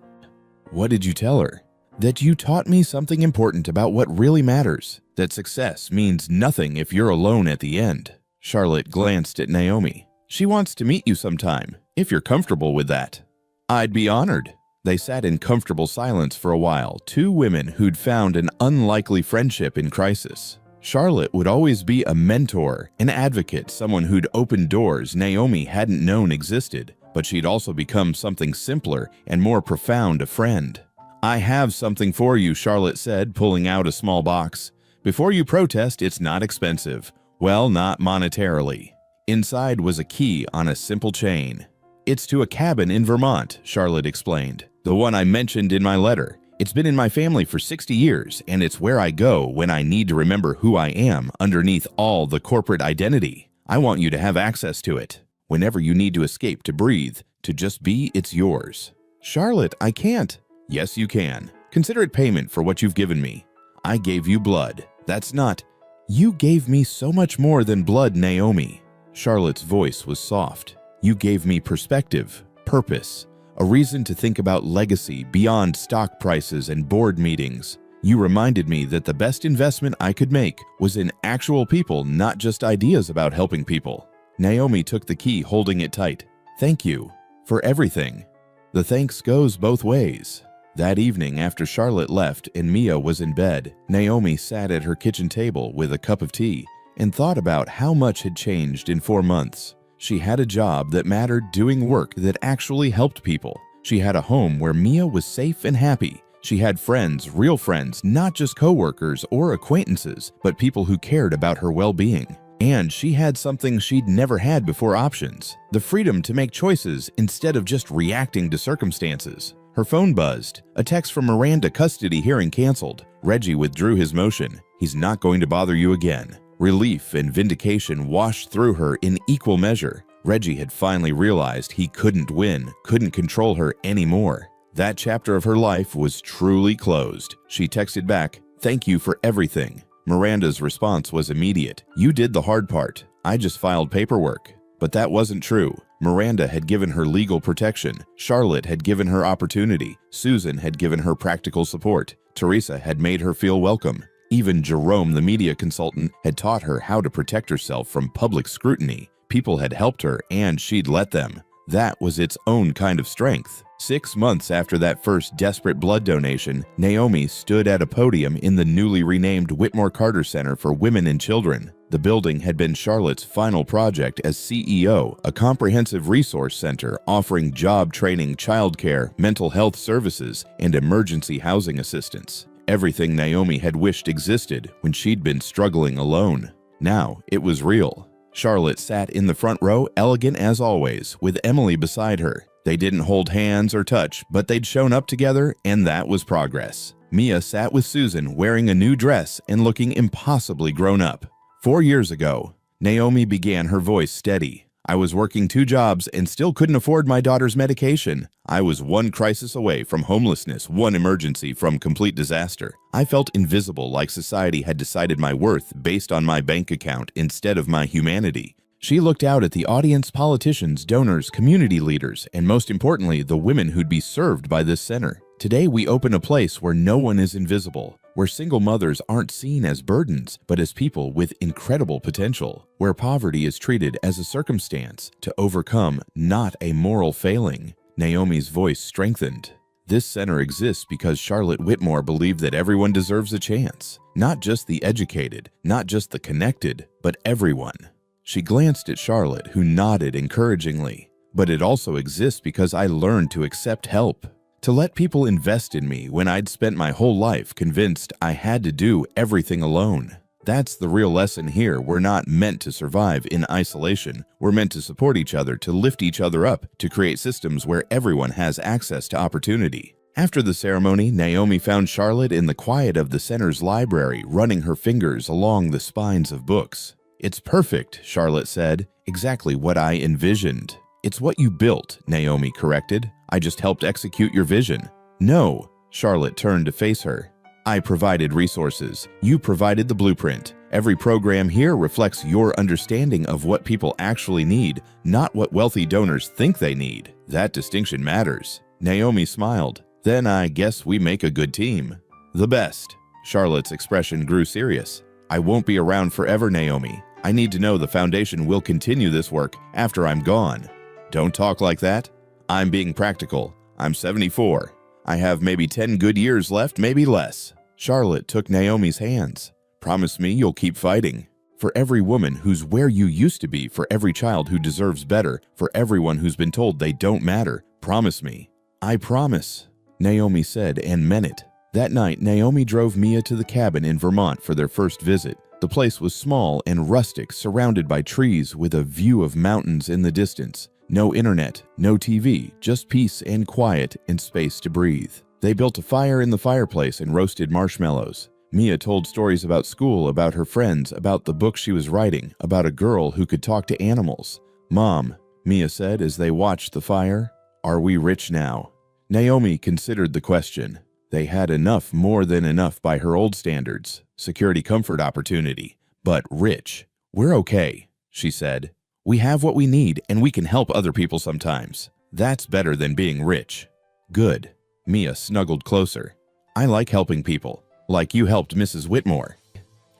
"What did you tell her?" "That you taught me something important about what really matters. That success means nothing if you're alone at the end." Charlotte glanced at Naomi. "She wants to meet you sometime, if you're comfortable with that." "I'd be honored." They sat in comfortable silence for a while, 2 women who'd found an unlikely friendship in crisis. Charlotte would always be a mentor, an advocate, someone who'd opened doors Naomi hadn't known existed. But she'd also become something simpler and more profound, a friend. "I have something for you," Charlotte said, pulling out a small box. "Before you protest, it's not expensive. Well, not monetarily." Inside was a key on a simple chain. "It's to a cabin in Vermont," Charlotte explained. "The one I mentioned in my letter. It's been in my family for 60 years, and it's where I go when I need to remember who I am underneath all the corporate identity. I want you to have access to it. Whenever you need to escape, to breathe, to just be, it's yours." "Charlotte, I can't." "Yes, you can. Consider it payment for what you've given me. I gave you blood. That's not—" "You gave me so much more than blood, Naomi." Charlotte's voice was soft. "You gave me perspective, purpose, a reason to think about legacy beyond stock prices and board meetings. You reminded me that the best investment I could make was in actual people, not just ideas about helping people." Naomi took the key, holding it tight. "Thank you for everything." The thanks goes both ways. That evening, after Charlotte left and Mia was in bed, Naomi sat at her kitchen table with a cup of tea and thought about how much had changed in 4 months. She had a job that mattered, doing work that actually helped people. She had a home where Mia was safe and happy. She had friends, real friends, not just coworkers or acquaintances, but people who cared about her well-being. And she had something she'd never had before: options. The freedom to make choices instead of just reacting to circumstances. Her phone buzzed. A text from Miranda: custody hearing canceled. Reggie withdrew his motion. He's not going to bother you again. Relief and vindication washed through her in equal measure. Reggie had finally realized he couldn't win, couldn't control her anymore. That chapter of her life was truly closed. She texted back, "Thank you for everything." Miranda's response was immediate. "You did the hard part. I just filed paperwork." But that wasn't true. Miranda had given her legal protection. Charlotte had given her opportunity. Susan had given her practical support. Teresa had made her feel welcome. Even Jerome, the media consultant, had taught her how to protect herself from public scrutiny. People had helped her, and she'd let them. That was its own kind of strength. 6 months after that first desperate blood donation, Naomi stood at a podium in the newly renamed Whitmore Carter Center for Women and Children. The building had been Charlotte's final project as CEO, a comprehensive resource center offering job training, childcare, mental health services, and emergency housing assistance. Everything Naomi had wished existed when she'd been struggling alone. Now it was real. Charlotte sat in the front row, elegant as always, with Emily beside her. They didn't hold hands or touch, but they'd shown up together, and that was progress. Mia sat with Susan, wearing a new dress and looking impossibly grown up. 4 years ago, Naomi began, her voice steady. I was working 2 jobs and still couldn't afford my daughter's medication. I was 1 crisis away from homelessness, 1 emergency from complete disaster. I felt invisible, like society had decided my worth based on my bank account instead of my humanity. She looked out at the audience, politicians, donors, community leaders, and most importantly, the women who'd be served by this center. Today, we open a place where no one is invisible, where single mothers aren't seen as burdens, but as people with incredible potential, where poverty is treated as a circumstance to overcome, not a moral failing. Naomi's voice strengthened. This center exists because Charlotte Whitmore believed that everyone deserves a chance. Not just the educated, not just the connected, but everyone. She glanced at Charlotte, who nodded encouragingly. But it also exists because I learned to accept help, to let people invest in me when I'd spent my whole life convinced I had to do everything alone. That's the real lesson here. We're not meant to survive in isolation. We're meant to support each other, to lift each other up, to create systems where everyone has access to opportunity. After the ceremony, Naomi found Charlotte in the quiet of the center's library, running her fingers along the spines of books. It's perfect, Charlotte said. Exactly what I envisioned. It's what you built, Naomi corrected. I just helped execute your vision. No, Charlotte turned to face her. I provided resources. You provided the blueprint. Every program here reflects your understanding of what people actually need, not what wealthy donors think they need. That distinction matters. Naomi smiled. Then I guess we make a good team. The best. Charlotte's expression grew serious. I won't be around forever, Naomi. I need to know the foundation will continue this work after I'm gone. Don't talk like that. I'm being practical. I'm 74. I have maybe 10 good years left, maybe less. Charlotte took Naomi's hands. Promise me you'll keep fighting. For every woman who's where you used to be, for every child who deserves better, for everyone who's been told they don't matter, promise me. I promise, Naomi said and meant it. That night, Naomi drove Mia to the cabin in Vermont for their first visit. The place was small and rustic, surrounded by trees with a view of mountains in the distance. No internet, no TV, just peace and quiet and space to breathe. They built a fire in the fireplace and roasted marshmallows. Mia told stories about school, about her friends, about the book she was writing, about a girl who could talk to animals. Mom, Mia said as they watched the fire, are we rich now? Naomi considered the question. They had enough, more than enough by her old standards. Security, comfort, opportunity. But rich. We're okay, she said. We have what we need, and we can help other people sometimes. That's better than being rich. Good. Mia snuggled closer. I like helping people, like you helped Mrs. Whitmore.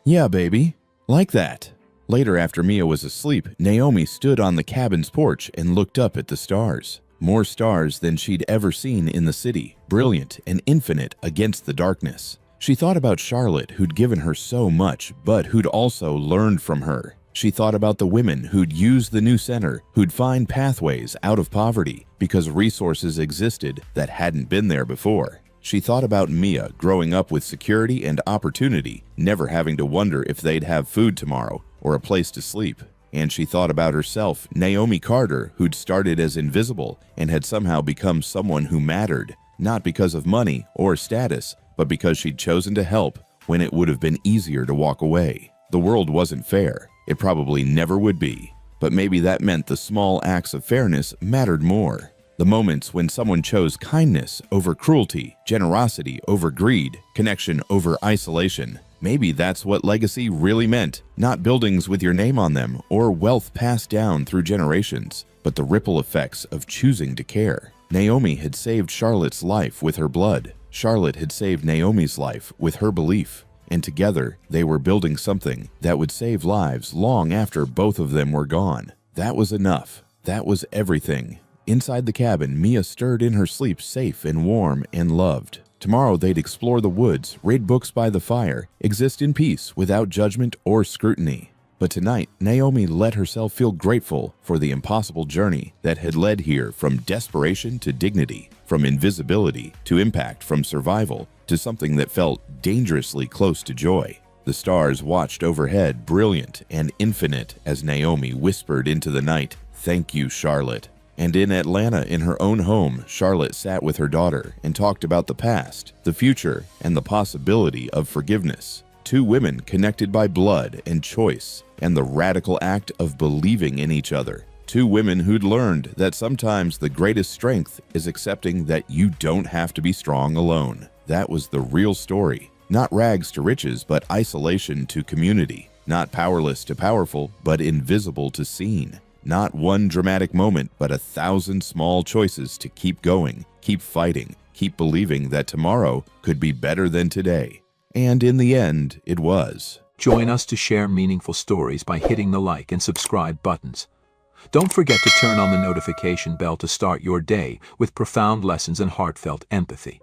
Yeah, baby. Like that. Later, after Mia was asleep, Naomi stood on the cabin's porch and looked up at the stars. More stars than she'd ever seen in the city, brilliant and infinite against the darkness. She thought about Charlotte, who'd given her so much, but who'd also learned from her. She thought about the women who'd use the new center, who'd find pathways out of poverty because resources existed that hadn't been there before. She thought about Mia growing up with security and opportunity, never having to wonder if they'd have food tomorrow or a place to sleep. And she thought about herself, Naomi Carter, who'd started as invisible and had somehow become someone who mattered, not because of money or status, but because she'd chosen to help when it would have been easier to walk away. The world wasn't fair. It probably never would be. But maybe that meant the small acts of fairness mattered more. The moments when someone chose kindness over cruelty, generosity over greed, connection over isolation. Maybe that's what legacy really meant, not buildings with your name on them or wealth passed down through generations, but the ripple effects of choosing to care. Naomi had saved Charlotte's life with her blood. Charlotte had saved Naomi's life with her belief. And together, they were building something that would save lives long after both of them were gone. That was enough. That was everything. Inside the cabin, Mia stirred in her sleep safe and warm and loved. Tomorrow they'd explore the woods, read books by the fire, exist in peace without judgment or scrutiny. But tonight, Naomi let herself feel grateful for the impossible journey that had led here, from desperation to dignity, from invisibility to impact, from survival to something that felt dangerously close to joy. The stars watched overhead, brilliant and infinite, as Naomi whispered into the night, "Thank you, Charlotte." And in Atlanta, in her own home, Charlotte sat with her daughter and talked about the past, the future, and the possibility of forgiveness. Two women connected by blood and choice, and the radical act of believing in each other. Two women who'd learned that sometimes the greatest strength is accepting that you don't have to be strong alone. That was the real story. Not rags to riches, but isolation to community. Not powerless to powerful, but invisible to seen. Not one dramatic moment, but 1,000 small choices to keep going, keep fighting, keep believing that tomorrow could be better than today. And in the end, it was. Join us to share meaningful stories by hitting the like and subscribe buttons. Don't forget to turn on the notification bell to start your day with profound lessons and heartfelt empathy.